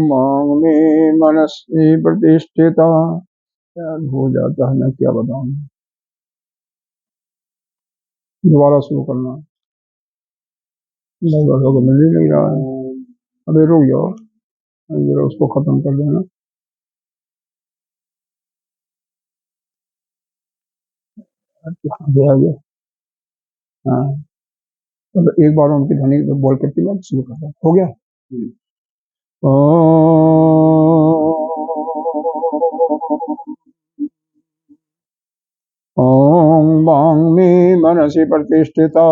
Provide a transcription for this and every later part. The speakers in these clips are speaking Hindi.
मांग में मनस्वी प्रतिष्ठिता। याद हो जाता है, मैं क्या बताऊं। दोबारा शुरू करना। लोगों मिल ही नहीं रहा है। अबे रुक जाओ, जरा उसको खत्म कर देना। आ गया। हाँ, तो एक बार उनकी ध्वनि बोल करके मैं शुरू कर रहा हो गया। ओम वांग में मनसि प्रतिष्ठिता,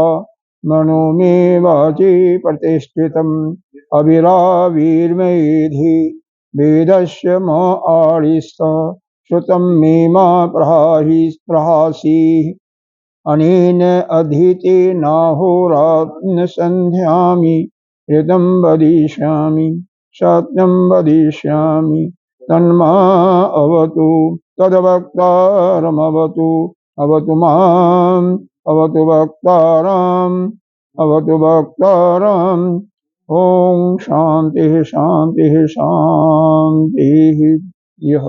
मनो में वाचि प्रतिष्ठितम्, अविरावीर्मेधि वेदस्य म आदिस्त, श्रुतं मे मा प्रहासी, अनेन अधीतेनाहोरात्र संध्यामि, ऋतं वदिष्यामि, सत्यं वदिष्यामि, तन्मा अवतु, तद्वक्तारमवतु, अवतु माम्, अवतु वक्तारम्, अवतु वक्तारम्। ओम शांति शांति शांति। यह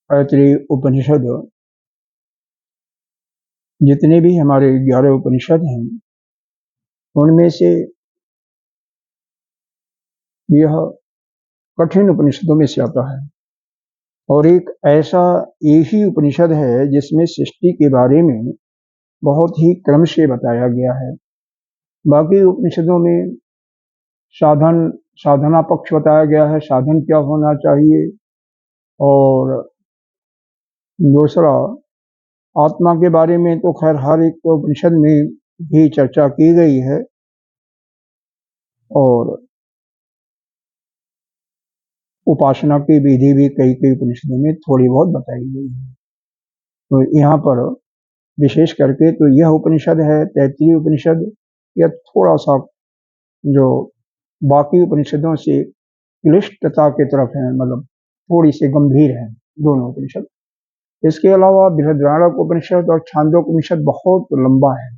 ऐत्रेय उपनिषद, जितने भी हमारे 11 उपनिषद हैं, उनमें से यह कठिन उपनिषदों में से आता है, और एक ही उपनिषद है जिसमें सृष्टि के बारे में बहुत ही क्रम से बताया गया है। बाकी उपनिषदों में साधना पक्ष बताया गया है, साधन क्या होना चाहिए, और दूसरा आत्मा के बारे में तो खैर हर एक तो उपनिषद में भी चर्चा की गई है, और उपासना की विधि भी कई उपनिषदों में थोड़ी बहुत बताई गई है। तो यहाँ पर विशेष करके तो यह उपनिषद है, तैत्तिरीय उपनिषद, यह थोड़ा सा जो बाकी उपनिषदों से क्लिष्टता की तरफ है, मतलब थोड़ी सी गंभीर है दोनों उपनिषद। इसके अलावा बृहदारण्यक उपनिषद और छांदोग्य उपनिषद बहुत लंबा है,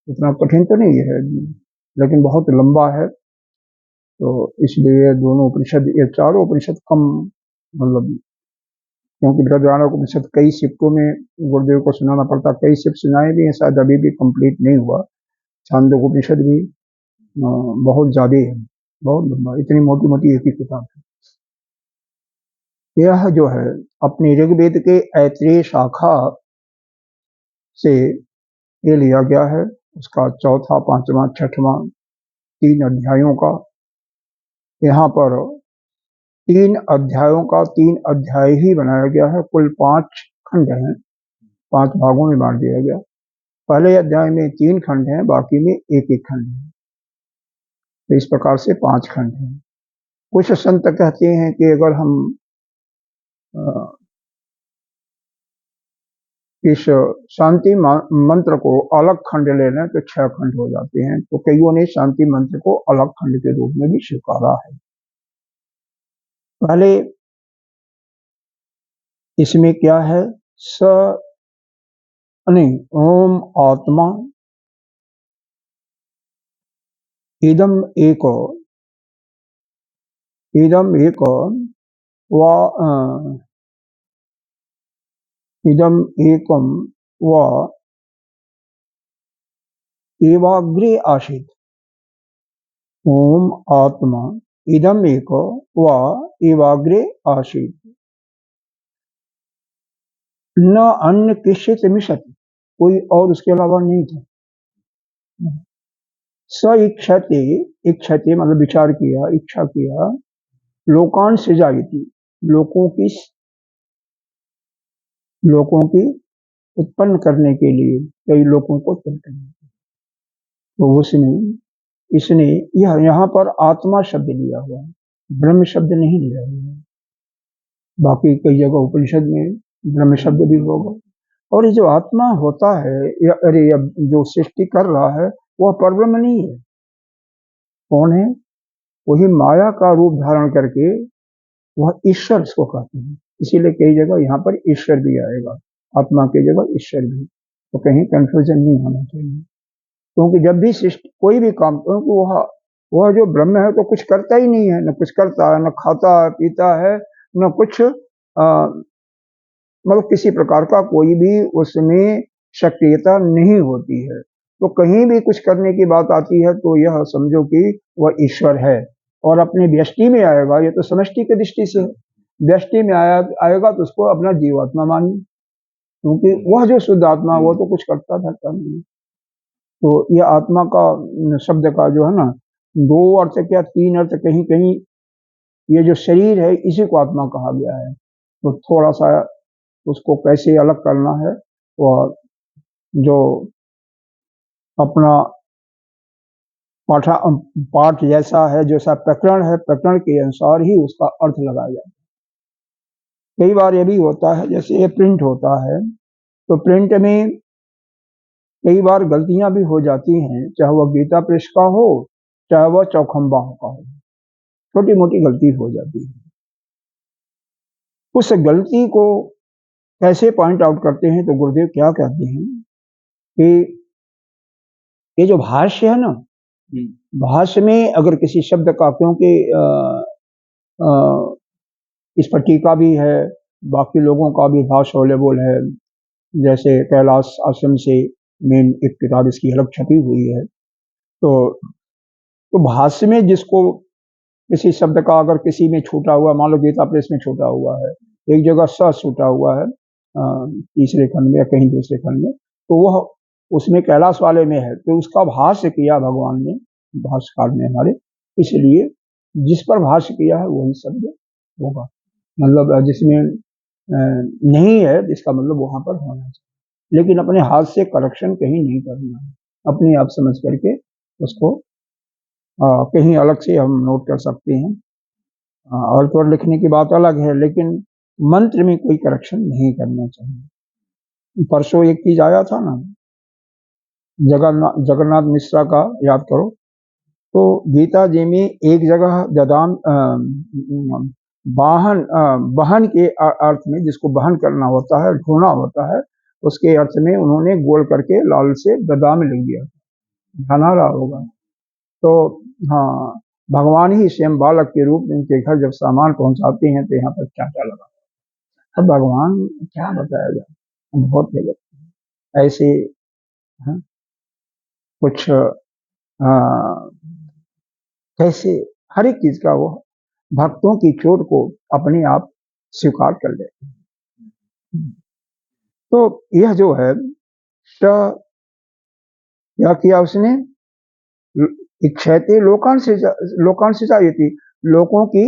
इतना कठिन तो नहीं है लेकिन बहुत लंबा है। तो इसलिए दोनों उपनिषद, ये चारों उपनिषद कम, मतलब क्योंकि बृहदारण्यक उपनिषद कई शिफ्टों में गुरुदेव को सुनाना पड़ता, कई शिफ्ट सुनाए भी हैं, शायद अभी भी कंप्लीट नहीं हुआ। छांदोग्य उपनिषद भी बहुत ज्यादा है, बहुत लंबा, इतनी मोटी मोटी एक ही किताब है। यह जो है अपनी ऋग्वेद के ऐत्रेय शाखा से ये लिया गया है, उसका चौथा, पांचवा, छठवां 3 अध्यायों का। यहाँ पर 3 अध्यायों का 3 अध्याय ही बनाया गया है, कुल 5 खंड हैं, 5 भागों में बांट दिया गया। पहले अध्याय में 3 खंड हैं, बाकी में एक एक खंड है, तो इस प्रकार से 5 खंड हैं। कुछ संत कहते हैं कि अगर हम इस शांति मंत्र को अलग खंड ले लें तो 6 खंड हो जाते हैं, तो कईयों ने शांति मंत्र को अलग खंड के रूप में भी स्वीकारा है। पहले इसमें क्या है, ओम आत्मा इदम एक वा इदम एकम वा एवाग्रे आसीत। ओम आत्मा इदम एक वा एवाग्रे आसीत, न अन्य किश्चित मिशत, कोई और उसके अलावा नहीं था। स इच्छते, इच्छते मतलब विचार किया, इच्छा किया, लोकान सृजायति, लोगों की उत्पन्न करने के लिए, कई लोगों को उत्पन्न करने के लिए। तो उसने इसने यह यहाँ पर आत्मा शब्द लिया हुआ है, ब्रह्म शब्द नहीं लिया हुआ है। बाकी कई जगह उपनिषद में ब्रह्म शब्द भी होगा। और ये जो आत्मा होता है अरे जो सृष्टि कर रहा है वह परब्रह्म नहीं है। कौन है? वही माया का रूप धारण करके वह ईश्वर इसको कहते हैं। इसीलिए कई जगह यहाँ पर ईश्वर भी आएगा, आत्मा की जगह ईश्वर भी, तो कहीं कंफ्यूजन नहीं होना चाहिए। क्योंकि जब भी सृष्टि कोई भी काम, क्योंकि वह जो ब्रह्म है तो कुछ करता ही नहीं है, न कुछ करता है, न खाता है पीता है, न कुछ मतलब किसी प्रकार का कोई भी उसमें सक्रियता नहीं होती है। तो कहीं भी कुछ करने की बात आती है तो यह समझो कि वह ईश्वर है। और अपने व्यष्टि में आएगा, ये तो समष्टि की दृष्टि से व्यष्टि में आएगा तो उसको अपना जीवात्मा मानिए, क्योंकि वह जो शुद्ध आत्मा वो तो कुछ करता धरता नहीं। तो यह आत्मा का शब्द का जो है ना, दो अर्थ क्या तीन अर्थ, कहीं कहीं ये जो शरीर है इसी को आत्मा कहा गया है। तो थोड़ा सा उसको कैसे अलग करना है, और जो अपना पाठ जैसा है, जैसा प्रकरण है, प्रकरण के अनुसार ही उसका अर्थ लगाया जाए। कई बार ये भी होता है, जैसे ये प्रिंट होता है तो प्रिंट में कई बार गलतियां भी हो जाती हैं, चाहे वह गीता प्रेस का हो चाहे वह चौखंबा का हो, छोटी मोटी गलती हो जाती है। उस गलती को कैसे पॉइंट आउट करते हैं तो गुरुदेव क्या कहते हैं कि ये जो भाष्य है ना, भाष्य में अगर किसी शब्द का, क्योंकि इस पर टीका भी है, बाकी लोगों का भी भाष्य अवेलेबल है, जैसे कैलाश आश्रम से मेन एक किताब इसकी अलग छपी हुई है। तो भाष्य में जिसको किसी शब्द का अगर किसी में छूटा हुआ, मान लो गीता प्रेस में छूटा हुआ है, एक जगह स छूटा हुआ है तीसरे खंड में या कहीं दूसरे खंड में, तो वह उसमें कैलाश वाले में है, तो उसका भाष्य किया भगवान ने, भाष्यकार ने हमारे, इसलिए जिस पर भाष्य किया है वही शब्द होगा। मतलब जिसमें नहीं है इसका मतलब वहां पर होना चाहिए, लेकिन अपने हाथ से करेक्शन कहीं नहीं करना है, अपने आप समझ करके उसको कहीं अलग से हम नोट कर सकते हैं। और तो लिखने की बात अलग है, लेकिन मंत्र में कोई करेक्शन नहीं करना चाहिए। परसों एक चीज आया था ना, जगन्नाथ मिश्रा का, याद करो, तो गीता जी में एक जगह ददान वाहन बहन के अर्थ में, जिसको बहन करना होता है, ढोना होता है, उसके अर्थ में उन्होंने गोल करके लाल से ददाम लिख दिया, ध्यान आ रहा होगा। तो हाँ, भगवान ही स्वयं बालक के रूप में उनके घर जब सामान पहुंचाते हैं तो यहाँ पर चाटा लगा। अब भगवान क्या बताया जाए, बहुत गलत ऐसे है, कुछ कैसे हर एक चीज का वो भक्तों की चोट को अपने आप स्वीकार कर लेते हैं। तो यह जो है क्या किया उसने, इच्छाते लोकान से चाहिए, लोगों की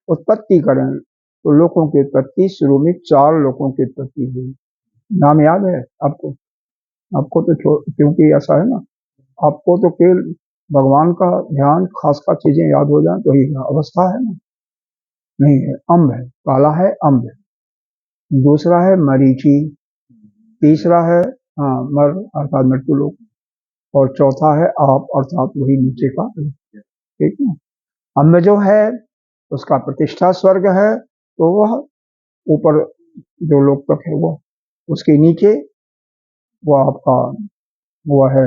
उत्पत्ति करें। तो लोगों की उत्पत्ति शुरू में 4 लोगों की उत्पत्ति हुई, नाम याद है आपको? आपको तो क्योंकि ऐसा है ना, आपको तो केवल भगवान का ध्यान खास चीजें याद हो जाए तो ही अवस्था है ना, नहीं है। अम्ब है, काला है अम्ब, दूसरा है मरीचि, तीसरा है मर अर्थात मृत्यु लोक, और चौथा है आप अर्थात वही नीचे का, ठीक है। अम्ब जो है उसका प्रतिष्ठा स्वर्ग है, तो वह ऊपर जो लोक तक है वो, उसके नीचे वो आपका वो है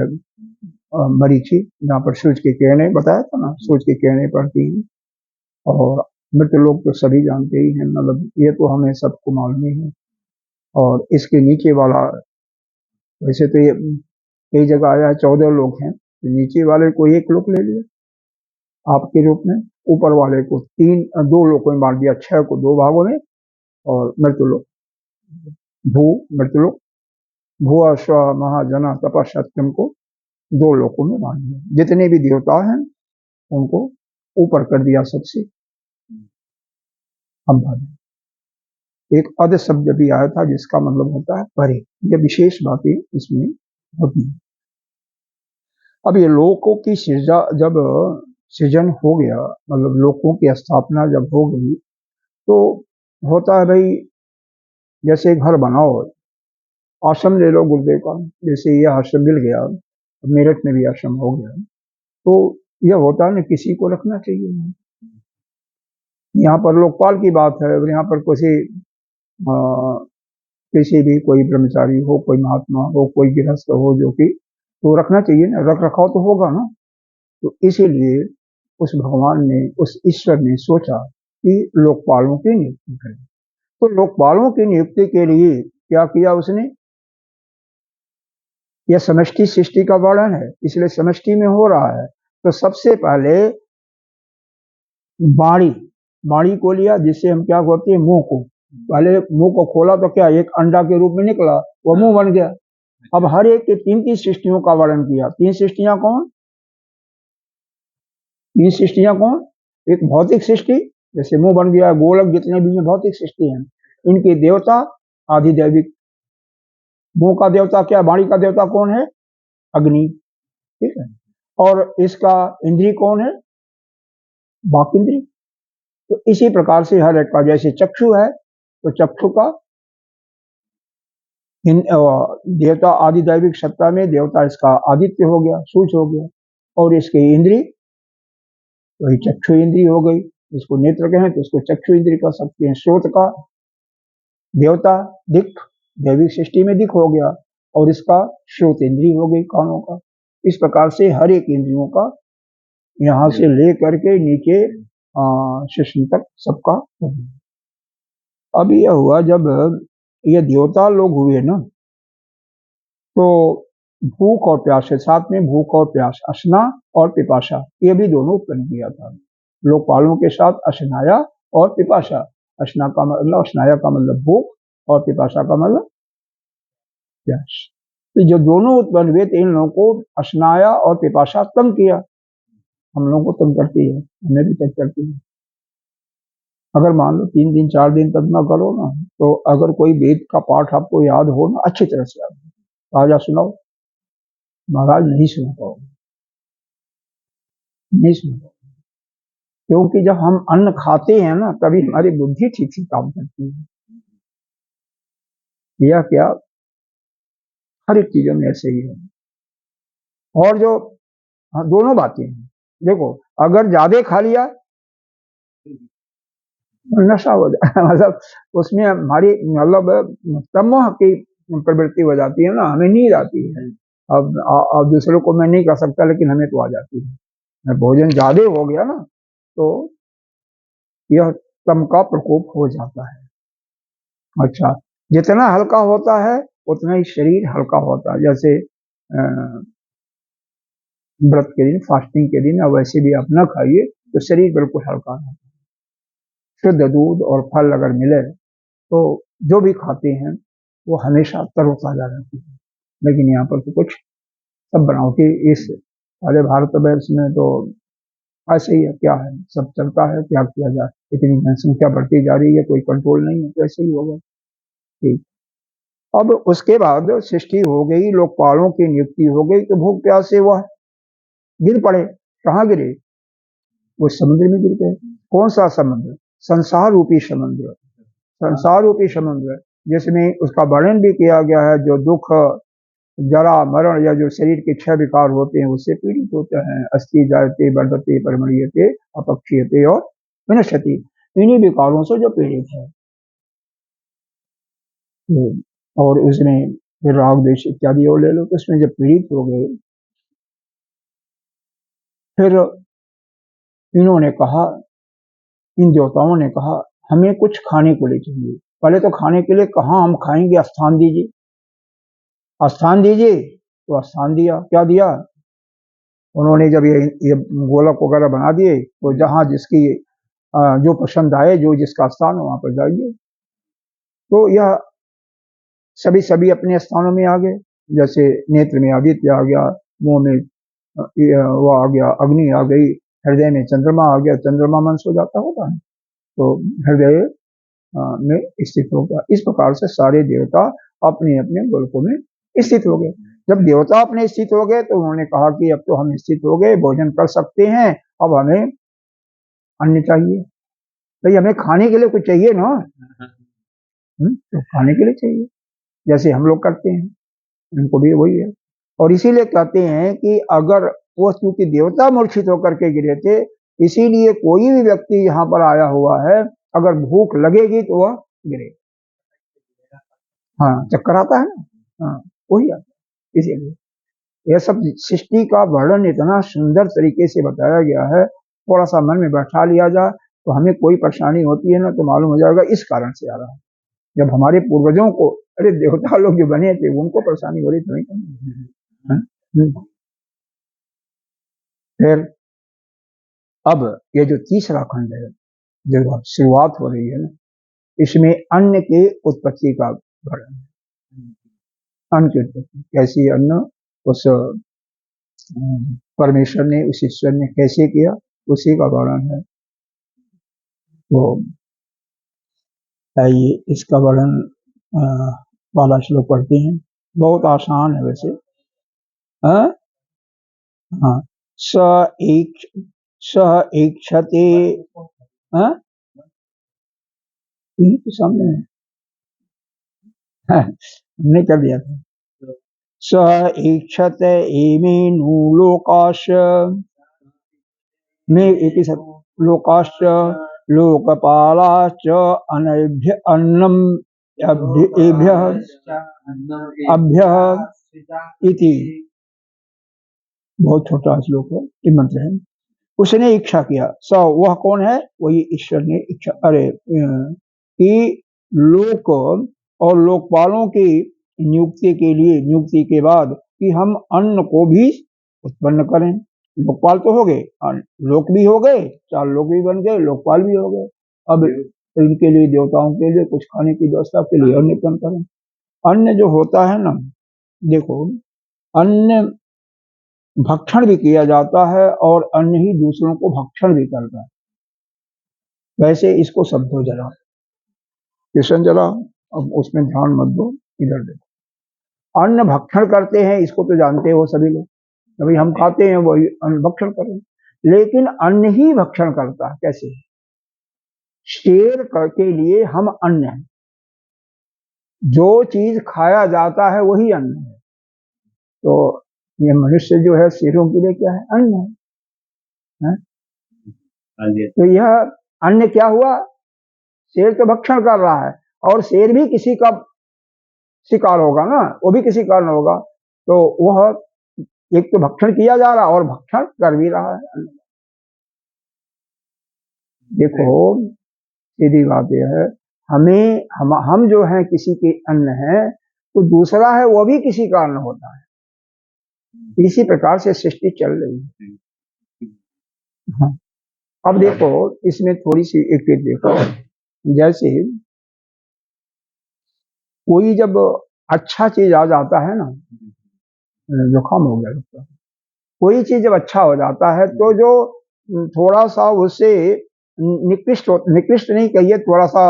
मरीचि, जहाँ पर सूर्य की किरणें, बताया था ना, सूर्य की किरणें पड़ती हैं। और मृत्यु लोग तो सभी जानते ही हैं, मतलब ये तो हमें सबको मालूम ही है। और इसके नीचे वाला, वैसे तो ये कई जगह आया है 14 लोग हैं, तो नीचे वाले को एक लोग ले लिया आपके रूप में, ऊपर वाले को 2 लोगों में बांट दिया, 6 को 2 भागों में, और मृत्यु लोग भू मृत्यु लोग भू स्व महाजना तपा सत्यम को 2 लोगों में बांट दिया। जितने भी देवता हैं उनको ऊपर कर दिया सबसे। एक अध शब्द भी आया था जिसका मतलब होता है परे, ये विशेष बातें इसमें होती है। अब ये लोकों की जब सृजन हो गया, मतलब लोकों की स्थापना जब हो गई, तो होता है भाई, जैसे घर बनाओ, आश्रम ले लो गुरुदेव का, जैसे ये आश्रम मिल गया, मेरठ में भी आश्रम हो गया, तो यह होता है ना, किसी को रखना चाहिए। यहाँ पर लोकपाल की बात है, और यहाँ पर किसी भी कोई ब्रह्मचारी हो, कोई महात्मा हो, कोई गृहस्थ हो, जो कि तो रखना चाहिए ना, रख रखाव तो होगा ना। तो इसीलिए उस भगवान ने, उस ईश्वर ने सोचा कि लोकपालों की नियुक्ति करें। तो लोकपालों की नियुक्ति के लिए क्या किया उसने? यह समष्टि सृष्टि का वर्णन है, इसलिए समष्टि में हो रहा है। तो सबसे पहले बाड़ी बाड़ी को लिया, जिससे हम क्या कहते हैं, मुंह को। पहले मुंह को खोला तो क्या एक अंडा के रूप में निकला, वो मुंह बन गया। अब हर एक के तीन तीन सृष्टियों का वर्णन किया। तीन सृष्टियां कौन? तीन सृष्टियां कौन? एक भौतिक सृष्टि, जैसे मुंह बन गया, गोलक, जितने भी भौतिक सृष्टि हैं, इनके देवता आधिदैविक। मुंह का देवता क्या? वाणी का देवता कौन है? अग्नि। ठीक है। और इसका इंद्री कौन है? वाक इंद्री। तो इसी प्रकार से हर एक का, जैसे चक्षु है, तो चक्षु का देवता आधिदैविक सत्ता में देवता इसका आदित्य हो गया, सूर्य हो गया। और इसके इंद्री, वही चक्षु इंद्री हो गई। इसको नेत्र कहें तो इसको चक्षु इंद्री कह सकते हैं। श्रोत का देवता दिक्, दैविक सृष्टि में दिक् हो गया, और इसका श्रोत इंद्री हो गई, कानों का। इस प्रकार से हर एक इंद्रियों का, यहाँ से ले करके नीचे शिष्ण तक सबका। अब यह हुआ, जब ये देवता लोग हुए ना, तो भूख और प्यास, साथ में भूख और प्यास, अशना और पिपाशा, ये भी दोनों उत्पन्न किया था। लोकपालों के साथ अशनाया और पिपाशा। अशना का मतलब, अशनाया का मतलब भूख, और पिपाशा का मतलब प्यास। तो जो दोनों उत्पन्न हुए थे, इन लोगों को अशनाया और पिपाशा तंग किया। हम लोगों को तंग करती है, हमें भी तंग करती है। अगर मान लो 3 दिन 4 दिन तक ना करो ना, तो अगर कोई वेद का पाठ आपको याद हो ना, अच्छी तरह से याद हो, राजा सुनाओ, महाराज नहीं सुना पाओगे, नहीं सुना पाओगे। क्योंकि जब हम अन्न खाते हैं ना, तभी हमारी बुद्धि ठीक से काम करती है। यह क्या, हर एक चीजों में ऐसे ही है। और जो, हाँ, दोनों बातें हैं। देखो, अगर ज्यादा खा लिया, नशा हो जाए मतलब उसमें हमारी, मतलब तमोह की प्रवृत्ति हो जाती है ना, हमें नींद आती है। अब दूसरों को मैं नहीं कर सकता, लेकिन हमें तो आ जाती है। भोजन ज्यादा हो गया ना, तो यह तम का प्रकोप हो जाता है। अच्छा, जितना हल्का होता है उतना ही शरीर हल्का होता है। जैसे व्रत के दिन, फास्टिंग के दिन, अब वैसे भी आप न खाइए तो शरीर बिल्कुल हल्का है। शुद्ध दूध और फल अगर मिले तो जो भी खाते हैं वो हमेशा तरोताजा रहती है। लेकिन यहाँ पर तो कुछ सब बनावटी, इस सारे भारतवर्ष में तो ऐसे ही है। क्या है, सब चलता है, क्या किया जाए, इतनी जनसंख्या बढ़ती जा रही है, कोई कंट्रोल नहीं है, तो ऐसे ही होगा। ठीक। अब उसके बाद सृष्टि हो गई, लोकपालों की नियुक्ति हो गई, तो भूख प्यास से वह गिर पड़े। कहाँ गिरे? वो समुद्र में गिर गए। कौन सा समुद्र? संसार रूपी समुद्र। संसार रूपी समुद्र, जिसमें उसका वर्णन भी किया गया है। जो दुख, जरा, मरण, या जो शरीर के 6 विकार होते हैं, उससे पीड़ित होते हैं। अस्थि जायते, वर्धते, परिमणीयते, अपक्षीयते और विनश्यति। इन्हीं विकारों से जो पीड़ित है। और उसमें फिर राग द्वेष इत्यादि और ले लो, तो उसमें जब पीड़ित हो गए, फिर इन्होंने कहा, इन देवताओं ने कहा, हमें कुछ खाने को ले चाहिए। पहले तो खाने के लिए कहाँ हम खाएंगे, स्थान दीजिए, स्थान दीजिए। तो स्थान दिया। क्या दिया उन्होंने? जब ये गोलक वगैरह बना दिए, तो जहाँ जिसकी जो पसंद आए, जो जिसका स्थान हो, वहां पर जाइए। तो यह सभी सभी अपने स्थानों में आ गए। जैसे नेत्र में आदित्य आ गया, मुंह में वो आ गया, अग्नि आ गई, हृदय में चंद्रमा आ गया। चंद्रमा मन सो जाता होता है, तो हृदय में स्थित हो गया। इस प्रकार से सारे देवता अपने अपने गोलकों में स्थित हो गए। जब देवता अपने स्थित हो गए तो उन्होंने कहा कि अब तो हम स्थित हो गए, भोजन कर सकते हैं, अब हमें अन्न चाहिए। भाई हमें खाने के लिए कुछ चाहिए ना, तो खाने के लिए चाहिए, जैसे हम लोग करते हैं, उनको भी वही है। और इसीलिए कहते हैं कि अगर वो, क्योंकि देवता मूर्छित होकर के गिरे थे, इसीलिए कोई भी व्यक्ति यहाँ पर आया हुआ है, अगर भूख लगेगी तो वह गिरे। हाँ, चक्कर आता है ना, हाँ वही आता है। इसीलिए यह सब सृष्टि का वर्णन इतना सुंदर तरीके से बताया गया है, थोड़ा सा मन में बैठा लिया जाए तो हमें कोई परेशानी होती है ना तो मालूम हो जाएगा इस कारण से आ रहा है। जब हमारे पूर्वजों को, अरे देवता लोग जो बने थे उनको परेशानी हो रही तो नहीं। फिर अब ये जो तीसरा खंड है, जो अब शुरुआत हो रही है ना, इसमें अन्न के उत्पत्ति का वर्णन है। अन्न की उत्पत्ति कैसी, अन्न उस परमेश्वर ने, उस ईश्वर ने कैसे किया, उसी का वर्णन है। तो आइए इसका वर्णन वाला श्लोक पढ़ते हैं। बहुत आसान है वैसे। हाँ, स इक्षते, तो सामने हमने कर दिया था। स इक्षत एमे नु लोकाश में एक ही लोकाश लोकपालाश्च अनभ्य अन्नम अभ्य इति। बहुत छोटा श्लोक है, ये मंत्र है। उसने इच्छा किया, स वह कौन है, वही ईश्वर ने इच्छा, अरे कि लोक और लोकपालों की नियुक्ति के लिए, नियुक्ति के बाद कि हम अन्न को भी उत्पन्न करें। लोकपाल तो हो गए, लोक भी हो गए, 4 लोक भी बन गए, लोकपाल भी हो गए। अब इनके लिए, देवताओं के लिए कुछ खाने की व्यवस्था के लिए अन्न उत्पन्न करें। अन्न जो होता है ना, देखो अन्न भक्षण भी किया जाता है और अन्न ही दूसरों को भक्षण भी करता है। वैसे इसको समझो जरा, किशन जरा, अब उसमें ध्यान मत दो, इधर देखो। अन्न भक्षण करते हैं, इसको तो जानते हो सभी लोग, अभी हम खाते हैं वही अन्न भक्षण करें। लेकिन अन्न ही भक्षण करता है, कैसे? शेर के लिए हम अन्न है, जो चीज खाया जाता है वही अन्न है। तो ये मनुष्य जो है शेरों के लिए क्या है, अन्न है? तो यह अन्न क्या हुआ, शेर तो भक्षण कर रहा है, और शेर भी किसी का शिकार होगा ना, वो भी किसी कारण होगा, तो वह एक तो भक्षण किया जा रहा और भक्षण कर भी रहा है। देखो सीधी बात यह है, हमें हम जो है किसी के अन्न है, तो दूसरा है वो भी किसी कारण होता है। इसी प्रकार से सृष्टि चल रही है। हाँ। अब देखो इसमें थोड़ी सी एक चीज देखो, जैसे कोई जब अच्छा चीज आ जाता है ना, जुकाम हो गया लगता है, कोई चीज जब अच्छा हो जाता है तो जो थोड़ा सा उससे निकृष्ट नहीं कहिए, थोड़ा सा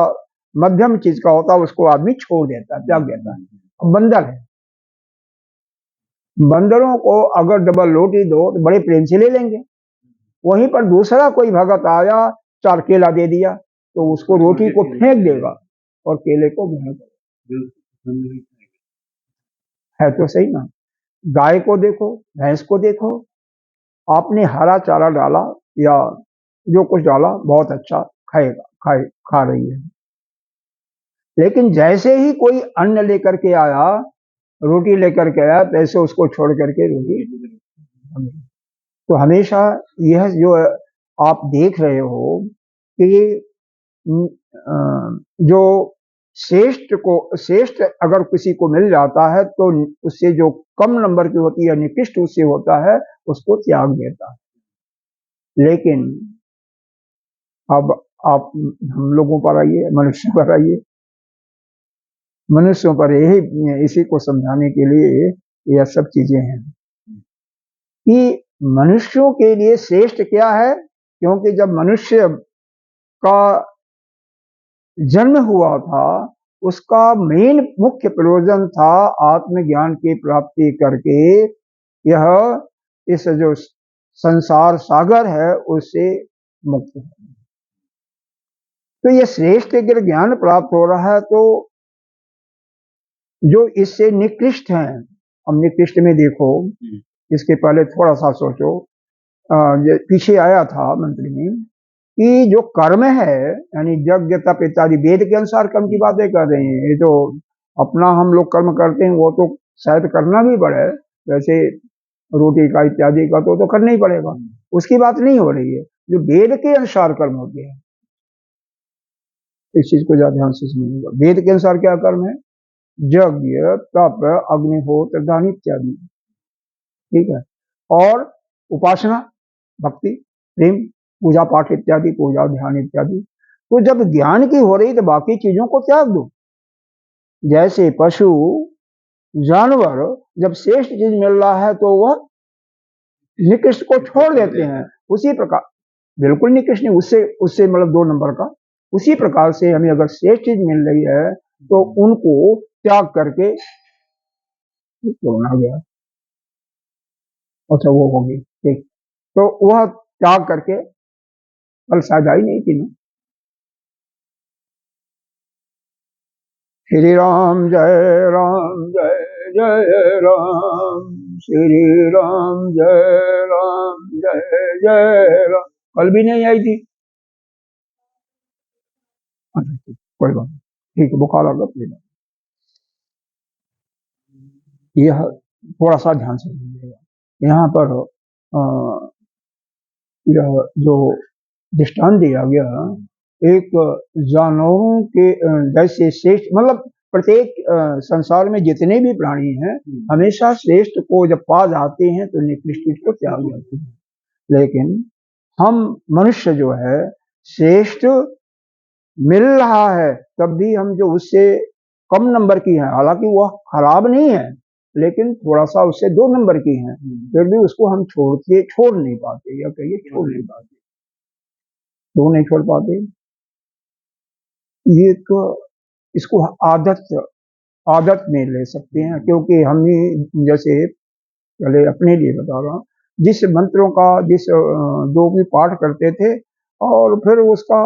मध्यम चीज का होता है, उसको आदमी छोड़ देता है, त्याग देता है। बंदर है, बंदरों को अगर डबल रोटी दो तो बड़े प्रेम से ले लेंगे। वहीं पर दूसरा कोई भगत आया, 4 केला दे दिया, तो उसको रोटी को फेंक देगा और केले को है तो सही ना। गाय को देखो, भैंस को देखो, आपने हरा चारा डाला या जो कुछ डाला, बहुत अच्छा खाएगा, खा रही है। लेकिन जैसे ही कोई अन्न लेकर के आया, रोटी लेकर के आया, तैसे उसको छोड़ करके रोटी। तो हमेशा यह जो आप देख रहे हो कि जो श्रेष्ठ अगर किसी को मिल जाता है तो उससे जो कम नंबर की होती है, निकृष्ट उससे होता है, उसको त्याग देता है। लेकिन अब आप हम लोगों पर आइए, मनुष्यों पर आइए। मनुष्यों पर यही, इसी को समझाने के लिए यह सब चीजें हैं कि मनुष्यों के लिए श्रेष्ठ क्या है। क्योंकि जब मनुष्य का जन्म हुआ था उसका मेन मुख्य प्रयोजन था आत्मज्ञान की प्राप्ति करके यह इस जो संसार सागर है उससे मुक्त है। तो ये श्रेष्ठ ज्ञान प्राप्त हो रहा है, तो जो इससे निकृष्ट हैं, हम निकृष्ट में देखो, इसके पहले थोड़ा सा सोचो, पीछे आया था मंत्र में कि जो कर्म है, यानी यज्ञ तप इत्यादि वेद के अनुसार कर्म की बातें कर रहे हैं। ये तो अपना हम लोग कर्म करते हैं वो तो शायद करना भी पड़े, वैसे रोटी का इत्यादि का तो करना ही पड़ेगा, उसकी बात नहीं हो रही है। जो वेद के अनुसार कर्म होते हैं, इस चीज को ज्यादा ध्यान से समझिएगा। वेद के अनुसार क्या कर्म है? यज्ञ तप अग्निहोत्र दान इत्यादि, ठीक है। और उपासना, भक्ति, प्रेम, पूजा पाठ इत्यादि, पूजा ध्यान इत्यादि। तो जब ज्ञान की हो रही तो बाकी चीजों को त्याग दो। जैसे पशु जानवर जब श्रेष्ठ चीज मिल रहा है तो वह निकृष्ट को छोड़ देते हैं। उसी प्रकार, बिल्कुल निकृष्ट नहीं, उससे उससे मतलब 2 नंबर का। उसी प्रकार से हमें अगर श्रेष्ठ चीज मिल रही है तो उनको त्याग करके आ गया, अच्छा वो होगी, ठीक। तो वह त्याग करके, कल शायद आई नहीं थी ना, श्री राम जय राम जय जय राम, श्री राम जय जय राम। कल भी नहीं आई थी, अच्छा कोई बात नहीं, ठीक है, बुखार आ गया। यह थोड़ा सा ध्यान से लीजिएगा। यहाँ पर यह जो दृष्टांत दिया गया, एक जानवरों के जैसे श्रेष्ठ, मतलब प्रत्येक संसार में जितने भी प्राणी हैं हमेशा श्रेष्ठ को जब पा जाते हैं तो निकृष्ट को त्याग जाते हैं। लेकिन हम मनुष्य जो है श्रेष्ठ मिल रहा है तब भी हम जो उससे कम नंबर की है, हालांकि वह खराब नहीं है लेकिन थोड़ा सा उससे 2 नंबर की है, फिर भी उसको हम छोड़ नहीं पाते, या कहिए छोड़ नहीं पाते। क्यों नहीं छोड़ पाते? ये तो इसको आदत में ले सकते हैं, क्योंकि हम ही, जैसे पहले अपने लिए बता रहा हूँ, जिस मंत्रों का जो भी पाठ करते थे और फिर उसका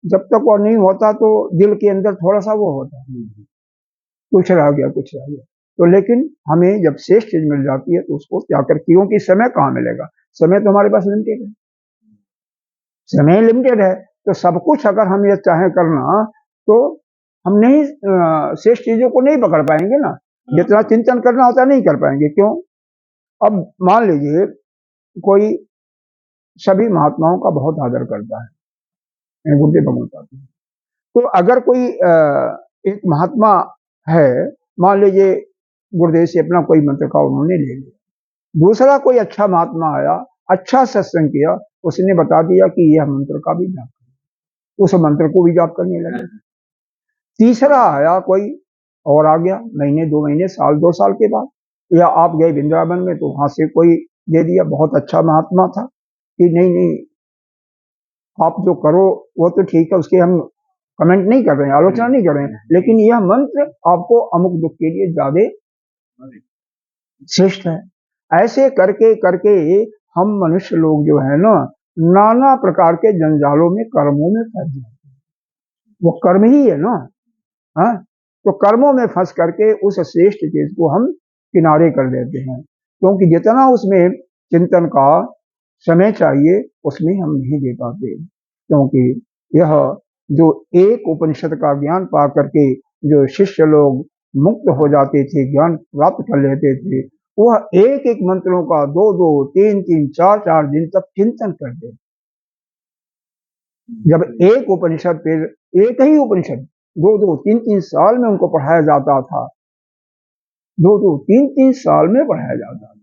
जब तक वो नहीं होता तो दिल के अंदर थोड़ा सा वो होता है, कुछ रह गया कुछ रह गया। तो लेकिन हमें जब श्रेष्ठ चीज मिल जाती है तो उसको त्याग कर, क्योंकि समय कहाँ मिलेगा, समय तो हमारे पास लिमिटेड है, समय लिमिटेड है। तो सब कुछ अगर हम ये चाहें करना तो हम नहीं शेष चीजों को नहीं पकड़ पाएंगे ना, जितना चिंतन करना होता नहीं कर पाएंगे। क्यों? अब मान लीजिए कोई सभी महात्माओं का बहुत आदर करता है, गुरुदेव भगवत, तो अगर कोई एक महात्मा है, मान लीजिए गुरुदेव से अपना कोई मंत्र का उन्होंने ले लिया, दूसरा कोई अच्छा महात्मा आया, अच्छा सत्संग किया, उसने बता दिया कि यह मंत्र का भी जाप करो, उस मंत्र को भी जाप करने लगे। तीसरा आया कोई और आ गया, महीने 2 महीने साल 2 साल के बाद, या आप गए वृंदावन में तो वहां से कोई दे दिया, बहुत अच्छा महात्मा था कि नहीं नहीं आप जो करो वो तो ठीक है, उसके हम कमेंट नहीं कर रहे हैं, आलोचना नहीं कर रहे हैं, लेकिन यह मंत्र आपको अमुक दुख के लिए ज्यादा श्रेष्ठ है। ऐसे करके करके हम मनुष्य लोग जो है ना, नाना प्रकार के जंजालों में, कर्मों में फंस जाते हैं। वो कर्म ही है ना, हाँ, तो कर्मों में फंस करके उस श्रेष्ठ चीज को हम किनारे कर देते हैं, क्योंकि जितना उसमें चिंतन का समय चाहिए उसमें हम नहीं दे पाते। क्योंकि यह जो एक उपनिषद का ज्ञान पा करके जो शिष्य लोग मुक्त हो जाते थे, ज्ञान प्राप्त कर लेते थे, वह एक एक मंत्रों का 2-2, 3-3, 4-4 दिन तक चिंतन करते। जब एक उपनिषद, फिर एक ही उपनिषद 2-2, 3-3 साल में उनको पढ़ाया जाता था, 2-2, 3-3 साल में पढ़ाया जाता था।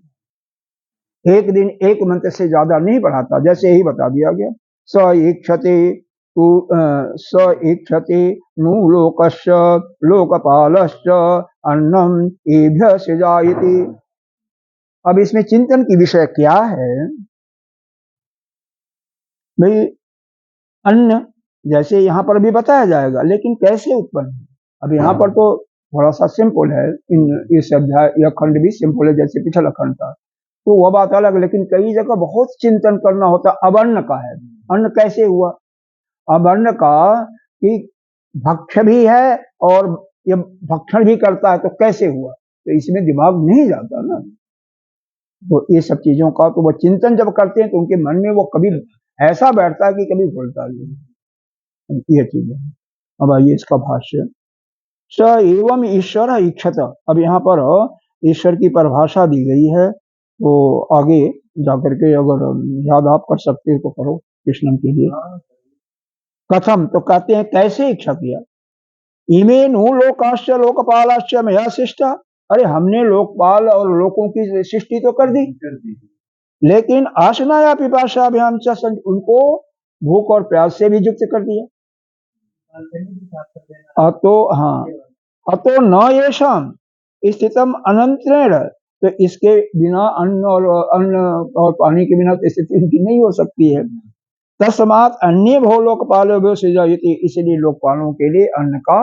एक दिन एक मंत्र से ज्यादा नहीं पढ़ाता, जैसे ही बता दिया गया, स इक्षते स इक्षते नु लोकस्य लोकपालश्च अन्नम एभ्य सृजायते। अब इसमें चिंतन की विषय क्या है भाई? अन्न जैसे यहां पर भी बताया जाएगा, लेकिन कैसे उत्पन्न, अब यहाँ पर तो थोड़ा सा सिंपल है, इस अध्याय यह खंड भी सिंपल है जैसे पिछला खंड था, तो वह बात अलग। लेकिन कई जगह बहुत चिंतन करना होता। अवर्ण का है, अन्न कैसे हुआ, अवर्ण का कि भक्ष भी है और ये भक्षण भी करता है, तो कैसे हुआ, तो इसमें दिमाग नहीं जाता ना। तो ये सब चीजों का तो वो चिंतन जब करते हैं तो उनके मन में वो कभी ऐसा बैठता है कि कभी भूलता नहीं, ये चीज है। अब आइए इसका भाष्य। स एवं ईश्वर इच्छत, अब यहाँ पर ईश्वर की परिभाषा दी गई है, तो आगे जाकर के अगर याद आप कर सकते हो तो करो कृष्ण के लिए। कथम, तो कहते हैं कैसे इच्छा किया। इमे नु लोकाश्च लोकपालाश्च मया शिष्टा, अरे हमने लोकपाल और लोकों की सृष्टि तो कर दी, लेकिन आशना या पिपाशा अभियान उनको भूख और प्यास से भी युक्त कर दिया। अतो हाँ, अतो न येषाम स्थितम अनंतरेण, तो इसके बिना अन्न और पानी के बिना स्थिति इनकी नहीं हो सकती है। तस्मात् अन्य भो लोकपालो सृजयति, इसलिए लोकपालों के लिए अन्न का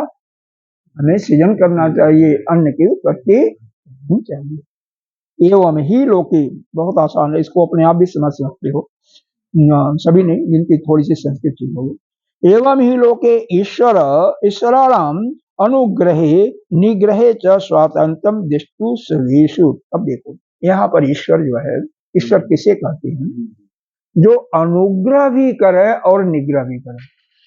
हमें सृजन करना चाहिए, अन्न की उत्पत्ति होनी चाहिए। एवं ही लोके, बहुत आसान है, इसको अपने आप भी समझ सकते हो, सभी नहीं जिनकी थोड़ी सी संस्कृत ठीक होगी। एवं ही लोके ईश्वर ईश्वराणाम अनुग्रहे निग्रहे च स्वातंत्रम दिष्टु सर्वेषु। अब देखो यहाँ पर ईश्वर जो है, ईश्वर किसे कहते हैं, जो अनुग्रह भी करे और निग्रह भी करे,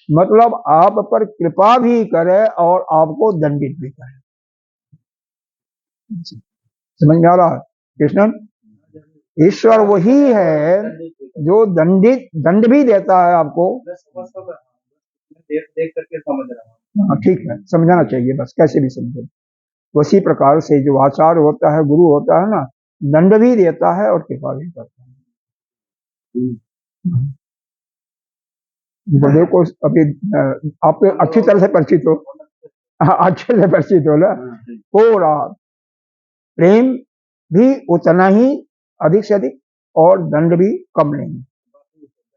मतलब आप पर कृपा भी करे और आपको दंडित भी करे। समझ में आ रहा है कृष्ण? ईश्वर वही है जो दंड भी देता है आपको। देख करके समझ रहा हूँ, ठीक है, समझाना चाहिए बस, कैसे भी समझो। उसी प्रकार से जो आचार्य होता है, गुरु होता है ना, दंड भी देता है और कृपा भी करता है। देखो अभी आप अच्छी तरह से परिचित हो, अच्छे से परिचित हो ना, थोड़ा प्रेम भी उतना ही अधिक से अधिक और दंड भी कम नहीं।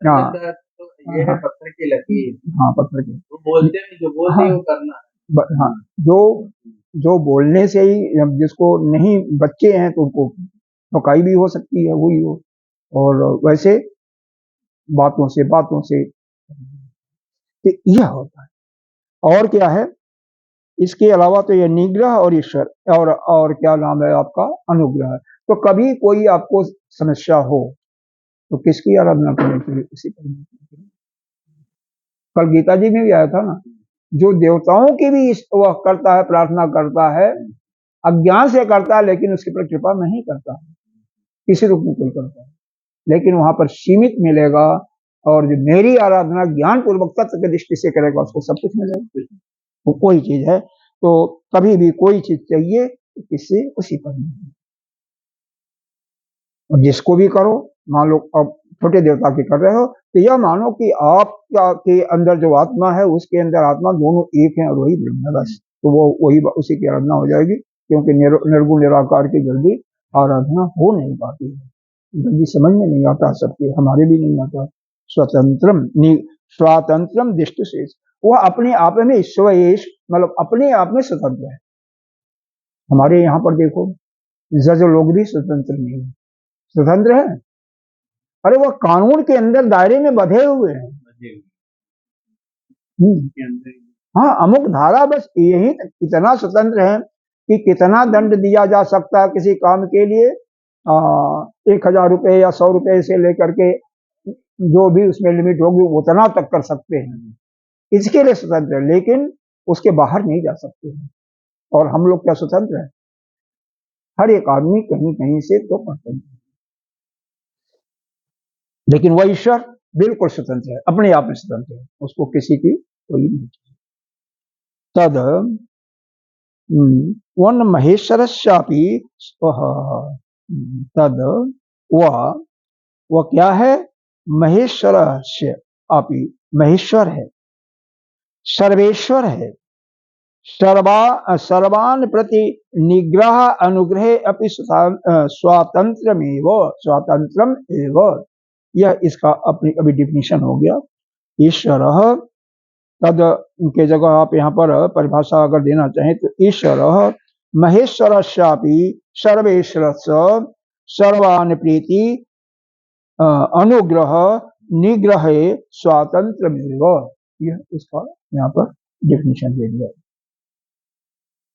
हाँ, ये है पत्थर की लकीर। हाँ, पत्थर की, वो बोलते हैं, जो बोलते हैं वो करना। हाँ, जो बोलने से ही, जिसको नहीं बच्चे हैं तो उनको ठोकाई भी हो सकती है, वही हो, और वैसे बातों से तो यह होता है। और क्या है इसके अलावा, तो यह निग्रह और ईश्वर, और क्या नाम है आपका, अनुग्रह। तो कभी कोई आपको समस्या हो तो किसकी आराधना करनी चाहिए, उसी पर। कल गीता जी में भी आया था ना, जो देवताओं की भी वह करता है, प्रार्थना करता है, अज्ञान से करता है, लेकिन उसके पर कृपा नहीं करता है, किसी रूप में कोई करता है, लेकिन वहां पर सीमित मिलेगा। और जो मेरी आराधना ज्ञान पूर्वक तत्व की दृष्टि से करेगा, उसको सब कुछ मिलेगा। वो कोई चीज है, तो कभी भी कोई चीज चाहिए तो किससे, उसी पर नहीं। और जिसको भी करो, मान लो अब छोटे देवता की कर रहे हो, तो यह मानो कि आप के अंदर जो आत्मा है, उसके अंदर आत्मा, दोनों एक है और वही ब्रह्म है, बस। तो वो वही उसी की आराधना हो जाएगी, क्योंकि निर्गुण निराकार की जल्दी आराधना हो नहीं पाती है, जल्दी समझ में नहीं आता सबके, हमारे भी नहीं आता। स्वातंत्रम दिष्टु शेष, वह अपने आप में स्वेश, मतलब अपने आप में स्वतंत्र है। हमारे यहाँ पर देखो जज लोग भी स्वतंत्र नहीं है, स्वतंत्र है, अरे वो कानून के अंदर दायरे में बंधे हुए हैं। हाँ, अमुक धारा, बस यही इतना स्वतंत्र है कि कितना दंड दिया जा सकता है किसी काम के लिए, 1000 रुपए या 100 रुपए से लेकर के जो भी उसमें लिमिट होगी उतना तक कर सकते हैं, इसके लिए स्वतंत्र है, लेकिन उसके बाहर नहीं जा सकते हैं। और हम लोग क्या स्वतंत्र है, हर एक आदमी कहीं कहीं से तो स्वतंत्र है, लेकिन वह ईश्वर बिल्कुल स्वतंत्र है, अपने आप में स्वतंत्र है, उसको किसी की कोई नहीं। तद वन महेश्वरस्यापि तद वह क्या है, महेश्वरस्य अपि, महेश्वर है, सर्वेश्वर है, सर्वान प्रति निग्रह अनुग्रह अपि स्वातंत्रम एव। यह इसका अपनी अभी डिफिनीशन हो गया। ईश्वर तद के जगह आप यहाँ पर परिभाषा अगर देना चाहें तो ईश्वर महेश्वरस्यापि सर्वेश्वरस्य सर्वान् प्रीति अनुग्रह निग्रहे स्वातंत्रमेव। यह इसका यहाँ पर डेफिनेशन दे दिया।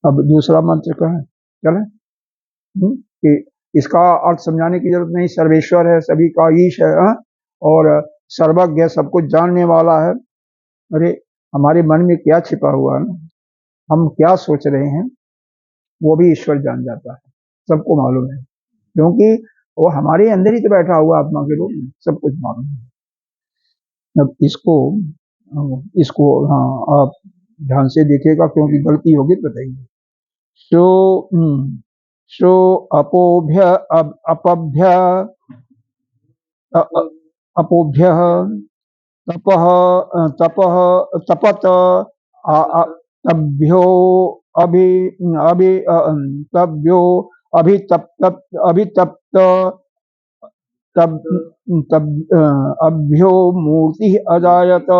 अब दूसरा मंत्र का है, चले कि इसका अर्थ समझाने की जरूरत नहीं, सर्वेश्वर है, सभी का ईश है, और सर्वज्ञ, सब कुछ जानने वाला है। अरे हमारे मन में क्या छिपा हुआ है, हम क्या सोच रहे हैं, वो भी ईश्वर जान जाता है, सबको मालूम है, क्योंकि वो हमारे अंदर ही तो बैठा हुआ आत्मा के रूप में, सब कुछ मालूम है। अब इसको हाँ आप ध्यान से देखिएगा, क्योंकि गलती होगी तो बताइए। सो अपोभ्य अपभ्य अपोभ्य तपः तपः तपत तभ्यो अभि अभि तभ्यो अभितप्त तब तब अभ्यो मूर्ति अजायत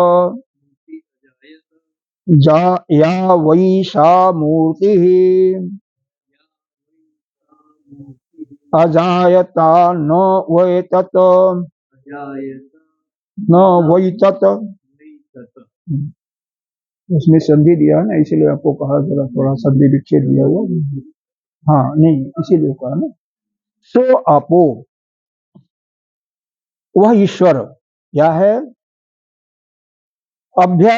या वै सा मूर्ति अजायता न वै तत् न वै तत्। उसमें संधि दिया है ना, इसीलिए आपको कहा जरा थोड़ा संधि विच्छेद दिया हुआ। हाँ नहीं, इसीलिए कहा ना। सो आपो, वह ईश्वर क्या है, अभ्य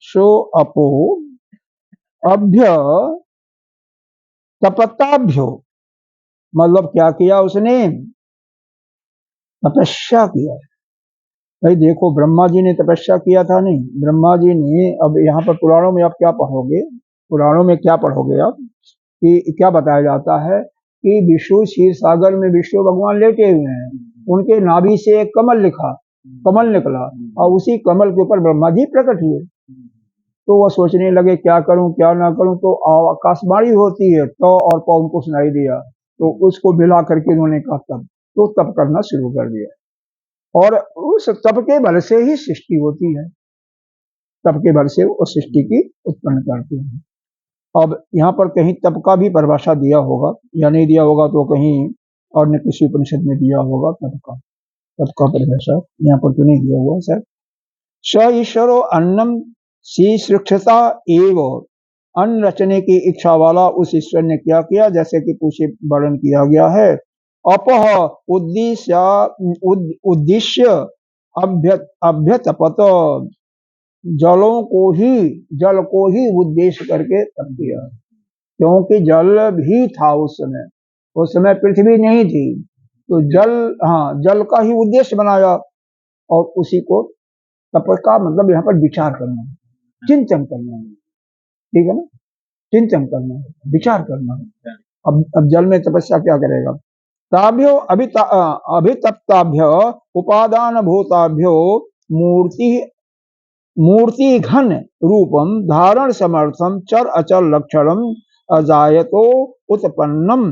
सो अपो अभ्य तपताभ्यो, मतलब क्या किया उसने, तपस्या किया। भाई देखो, ब्रह्मा जी ने तपस्या किया था नहीं, ब्रह्मा जी ने, अब यहाँ पर पुराणों में आप क्या पढ़ोगे, पुराणों में क्या पढ़ोगे आप कि क्या बताया जाता है कि विष्णु क्षीर सागर में विष्णु भगवान लेटे हुए हैं, उनके नाभि से एक कमल निकला, और उसी कमल के ऊपर ब्रह्मा जी प्रकट हुए। तो वह सोचने लगे क्या करूं क्या ना करूं, तो आकाशवाणी होती है तो और पौ उनको सुनाई दिया, तो उसको मिला करके उन्होंने कहा तप करना शुरू कर दिया, और उस तप के बल से ही सृष्टि होती है, तप के बल से वो सृष्टि की उत्पन्न करते हैं। अब यहाँ पर कहीं तप का भी परिभाषा दिया होगा या नहीं दिया होगा, तो कहीं और न किसी उपनिषद में दिया होगा तप का परिभाषा, यहाँ पर तो नहीं दिया हुआ सर। स ईश्वरो अन्नम शीर्षता एवं अन्न रचने की इच्छा वाला उस ईश्वर ने क्या किया, जैसे कि पूछे वर्णन किया गया है, अपह उद्देश्य अभ्यतपत, जल को ही उद्देश्य करके तप किया, क्योंकि जल भी था उस समय पृथ्वी नहीं थी, तो जल का ही उद्देश्य बनाया, और उसी को तप का मतलब यहाँ पर विचार करना, चिंतन करना, ठीक है ना, चिंतन करना, विचार करना। अब जल में तपस्या क्या करेगा, ताभ्यो अभितप्ताभ्य उपादान भूताभ्यो मूर्ति घन रूपम धारण समर्थम चर अचल लक्षणम अजायतो उत्पन्नम।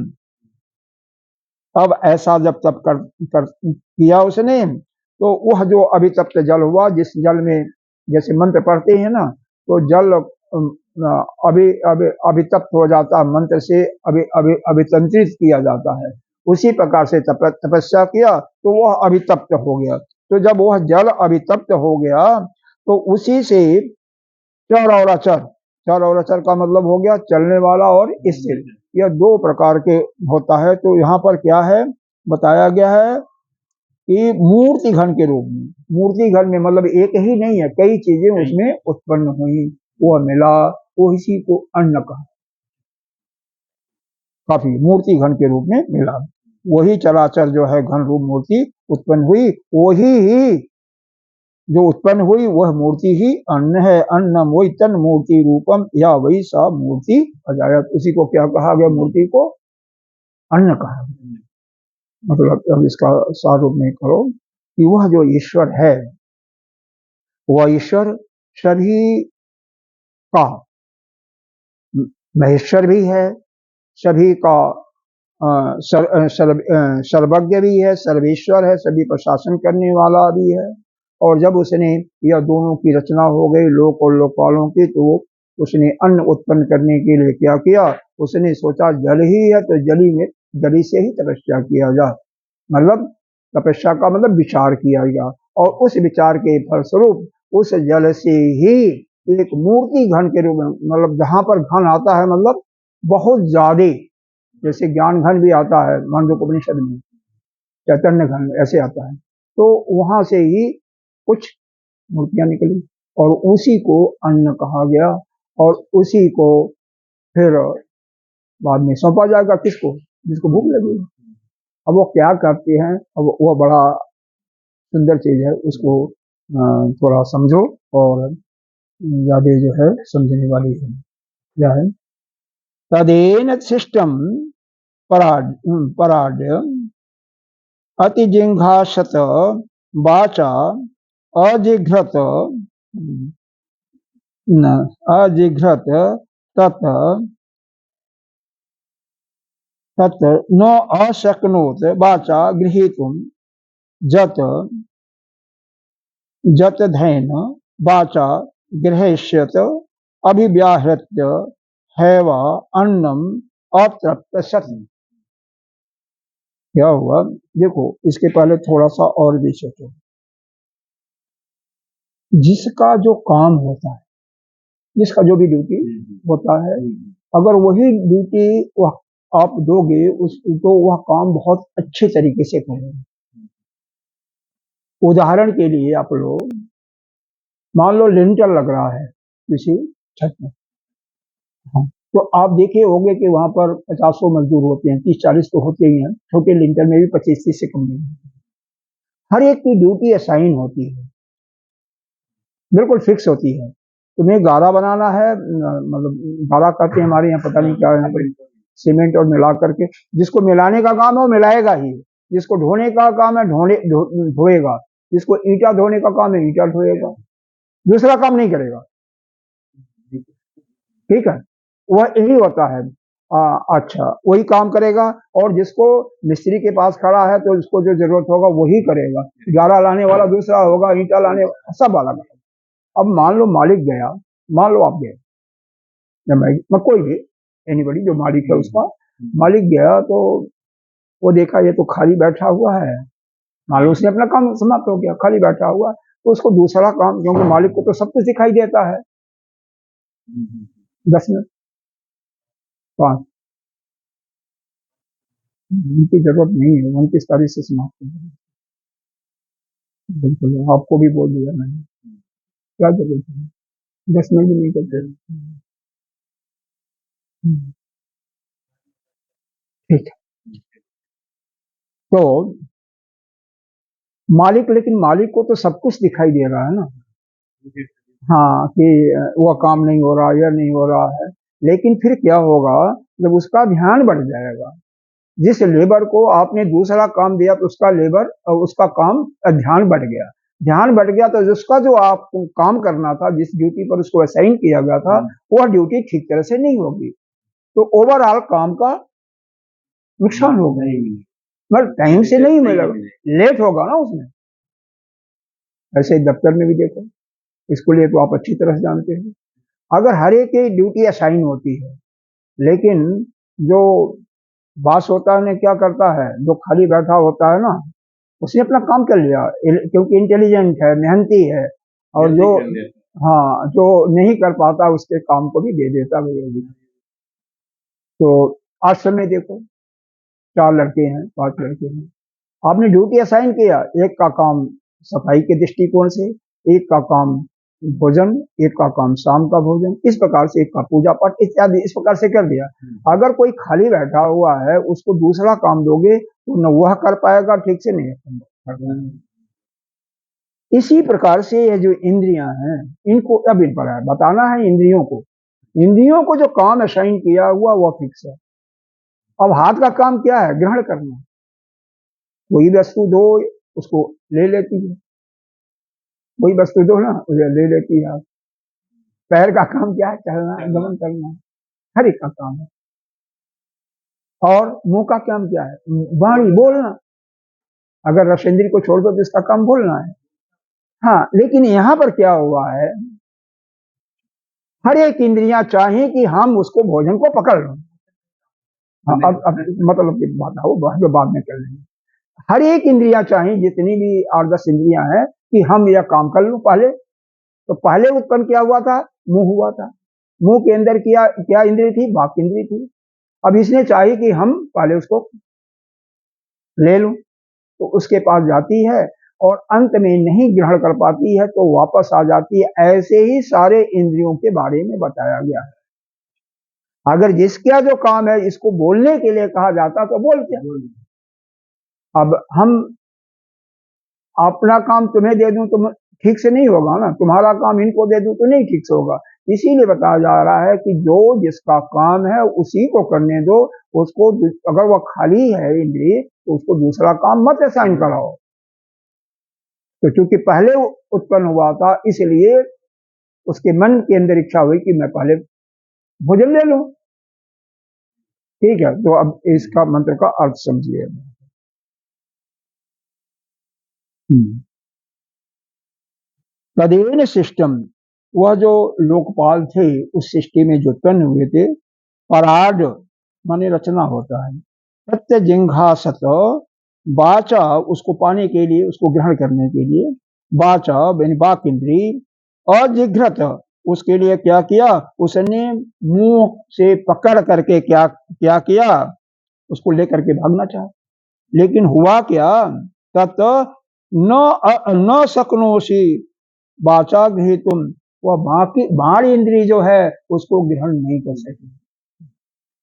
अब ऐसा जब तप कर किया उसने, तो वह जो अभितप्त जल हुआ, जिस जल में जैसे मंत्र पढ़ते हैं ना, तो जल अभितप्त हो जाता, मंत्र से अभितंत्रित किया जाता है, उसी प्रकार से तपस्या किया तो वह अभितप्त हो गया। तो जब वह जल अभितप्त हो गया, तो उसी से चर और अचर का मतलब हो गया चलने वाला और स्थिर, यह दो प्रकार के होता है। तो यहाँ पर क्या है बताया गया है कि मूर्ति घन के रूप में, मूर्ति घन में मतलब एक ही नहीं है, कई चीजें उसमें उत्पन्न हुई, वह मिला, वो इसी को अन्न कहा, काफी मूर्ति घन के रूप में मिला, वही चराचर जो है घन रूप मूर्ति उत्पन्न हुई, वही ही जो उत्पन्न हुई वह मूर्ति ही अन्न है, अन्नम वही तन मूर्ति रूपम, या वही सा मूर्ति अजायत, उसी को क्या कहा गया, मूर्ति को अन्न कहा गया। मतलब अब इसका सार रूप में करो कि वह जो ईश्वर है, वह ईश्वर सभी का महेश्वर भी है, सभी का सर्वज्ञ भी है, सर्वेश्वर है, सभी पर शासन करने वाला भी है, और जब उसने यह दोनों की रचना हो गई, लोक और लोकपालों की, तो उसने अन्न उत्पन्न करने के लिए क्या किया, उसने सोचा जल ही है तो जली से ही तपस्या किया जाए। मतलब तपस्या का मतलब विचार किया गया, और उस विचार के फलस्वरूप उस जल से ही एक मूर्ति घन के रूप में, मतलब जहां पर घन आता है मतलब बहुत ज्यादा, जैसे ज्ञान घन भी आता है मांडूक्योपनिषद में, चैतन्य घन ऐसे आता है, तो वहां से ही कुछ मूर्तियां निकली और उसी को अन्न कहा गया, और उसी को फिर बाद में सौंपा जाएगा किसको, जिसको भूख लगी। अब वो क्या करते हैं, अब वो बड़ा सुंदर चीज है, उसको थोड़ा समझो, और ज्यादा जो है समझने वाली है। क्या है, तदेन शिष्टम पराड पराड अतिजिघांसत वाचा अजिघ्रत न अजिघ्रत तत् तत् न अशक्नोत वाचा गृहीतुं जत जतधैन वाचा गृह्यत अभिव्याहृत्य हैव अन्नम अतृप्तसत्। क्या हुआ, देखो इसके पहले थोड़ा सा और भी सोचो। जिसका जो काम होता है, जिसका जो भी ड्यूटी होता है, अगर वही ड्यूटी वह आप दोगे उसको, तो वह काम बहुत अच्छे तरीके से करेगा। उदाहरण के लिए आप लोग मान लो लिंटर लग रहा है किसी छत में, हाँ, तो आप देखे होंगे कि वहां पर 50 मजदूर होते हैं, 30-40 तो होते ही हैं, छोटे लिंटर में भी 25-30 से कम नहीं होते। हर एक की ड्यूटी असाइन होती है, बिल्कुल फिक्स होती है। तुम्हें गारा बनाना है, मतलब गारा कहते हैं हमारे यहाँ, पता नहीं क्या यहाँ पर, सीमेंट और मिला करके, जिसको मिलाने का काम है वो मिलाएगा ही, जिसको ढोने का काम है ढोएगा, जिसको ईंटा धोने का काम है ईंटा ढोएगा, दूसरा काम नहीं करेगा। ठीक है, वह यही होता है। अच्छा, वही काम करेगा, और जिसको मिस्त्री के पास खड़ा है तो उसको जो जरूरत होगा वही करेगा, गारा लाने वाला दूसरा होगा, ईंटा लाने सब अलग। अब मान लो मालिक गया, मान लो आप गए, या मैं कोई भी, एनीबडी जो मालिक है उसका, मालिक गया तो वो देखा ये तो खाली बैठा हुआ है, मान लो उसने अपना काम समाप्त हो गया, खाली बैठा हुआ, तो उसको दूसरा काम, क्योंकि मालिक को तो सब कुछ दिखाई देता है, 10 मिनट 5 उनकी जरूरत नहीं है, 29 तारीख से समाप्त हो गया। बिल्कुल, आपको भी बोल दिया मैंने, क्या जरूरत है, 10 मिनट भी नहीं करते। ठीक है, तो मालिक, लेकिन मालिक को तो सब कुछ दिखाई दे रहा है ना, हाँ, कि वह काम नहीं हो रहा, यह नहीं हो रहा है, लेकिन फिर क्या होगा, जब उसका ध्यान बढ़ जाएगा, जिस लेबर को आपने दूसरा काम दिया तो उसका लेबर, उसका काम ध्यान बढ़ गया, ध्यान बढ़ गया, तो जिसका जो आपको काम करना था, जिस ड्यूटी पर उसको असाइन किया गया था, वह ड्यूटी ठीक तरह से नहीं होगी, तो ओवरऑल काम का नुकसान होगा, मतलब टाइम से नहीं मिलेगा, लेट होगा ना उसमें। ऐसे ही दफ्तर में भी देखो, इसको लिए तो आप अच्छी तरह से जानते हैं, अगर हर एक की ड्यूटी असाइन होती है, लेकिन जो बॉस होता है, क्या करता है, जो खाली बैठा होता है ना, उसने अपना काम कर लिया, क्योंकि इंटेलिजेंट है, मेहनती है, और जो, हाँ, जो नहीं कर पाता उसके काम को भी दे देता है। तो आज समय देखो, 4 लड़के हैं, 5 लड़के हैं, आपने ड्यूटी असाइन किया, एक का काम सफाई के दृष्टिकोण से, एक का काम भोजन, एक का काम शाम का भोजन, इस प्रकार से एक का पूजा पाठ इत्यादि, इस प्रकार से कर दिया। अगर कोई खाली बैठा हुआ है, उसको दूसरा काम दोगे तो न वह कर पाएगा ठीक से, नहीं कर पाएगा। इसी प्रकार से ये जो इंद्रियां हैं, इनको अब इन पर है बताना है, इंद्रियों को जो काम असाइन किया हुआ वह फिक्स है। अब हाथ का काम क्या है, ग्रहण करना, कोई वस्तु दो उसको ले लेती है, कोई वस्तु दो ना उसे ले लेती है। पैर का काम क्या है, चलना, गमन करना, हर एक का काम है। और मुंह का काम क्या है, वाणी, बोलना, अगर रसेंद्री को छोड़ दो तो इसका काम बोलना है, हाँ, लेकिन यहाँ पर क्या हुआ है, हर एक इंद्रियां चाहे कि हम उसको भोजन को पकड़ लो। हाँ, अब मतलब की बात है वो बाद में कर लेंगे। हर एक इंद्रियां चाहे, जितनी भी 8-10 इंद्रियां हैं, कि हम यह काम कर लूं पहले। तो पहले उत्पन्न क्या हुआ था, मुंह हुआ था। मुंह के अंदर क्या क्या इंद्रिय थी, वाक इंद्रिय थी। अब इसने चाहिए कि हम पहले उसको ले लूं, तो उसके पास जाती है और अंत में नहीं ग्रहण कर पाती है तो वापस आ जाती है। ऐसे ही सारे इंद्रियों के बारे में बताया गया है। अगर जिसका जो काम है इसको बोलने के लिए कहा जाता तो बोलते। अब हम अपना काम तुम्हें दे दूं, तुम ठीक से नहीं होगा ना, तुम्हारा काम इनको दे दूं तो नहीं ठीक से होगा। इसीलिए बताया जा रहा है कि जो जिसका काम है उसी को करने दो। उसको अगर वह खाली है इंद्रिय तो उसको दूसरा काम मत असाइन कराओ। तो चूंकि पहले उत्पन्न हुआ था इसलिए उसके मन के अंदर इच्छा हुई कि मैं पहले भोजन ले लूं। ठीक है, तो अब इसका मंत्र का अर्थ समझिए। तदेन सिस्टम, वह जो लोकपाल थे उस सृष्टि में जो उत्पन्न हुए थे, पराड माने रचना होता है, सत्य जिंघासत, बाचा उसको पाने के लिए, उसको ग्रहण करने के लिए, बाचा यानी बाक इंद्री, अजिघ्रत उसके लिए क्या किया, उसने मुंह से पकड़ करके क्या क्या किया, उसको लेकर के भागना चाहा। लेकिन हुआ क्या, तत् न सकनोसी वाचा गृहीतुम, वह बाकी बाण इंद्री जो है उसको ग्रहण नहीं कर सके।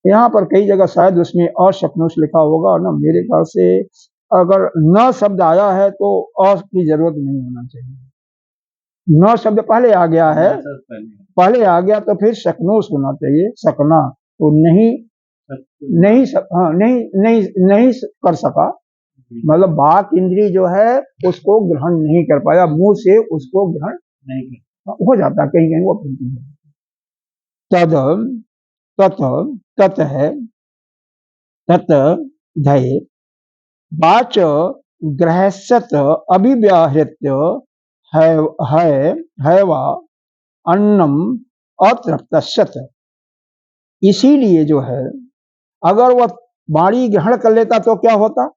यहाँ पर कई जगह शायद उसमें अशक्नुष लिखा होगा ना, मेरे ख्याल से अगर न शब्द आया है तो अ की जरूरत नहीं होना चाहिए। न शब्द पहले आ गया है, पहले आ गया तो फिर शकनोश होना चाहिए, सकना। तो नहीं नहीं हाँ, नहीं नहीं नहीं कर सका, मतलब बाक इंद्री जो है उसको ग्रहण नहीं कर पाया, मुंह से उसको ग्रहण नहीं हो जाता, कहीं कहीं वो प्रिंटिंग है। तद तत तत है, तत धय वाच ग्रहस्यत अभिव्याहृत्य है है वा अन्नम अतृप्तस्यत। इसीलिए जो है अगर वह वाणी ग्रहण कर लेता तो क्या होता,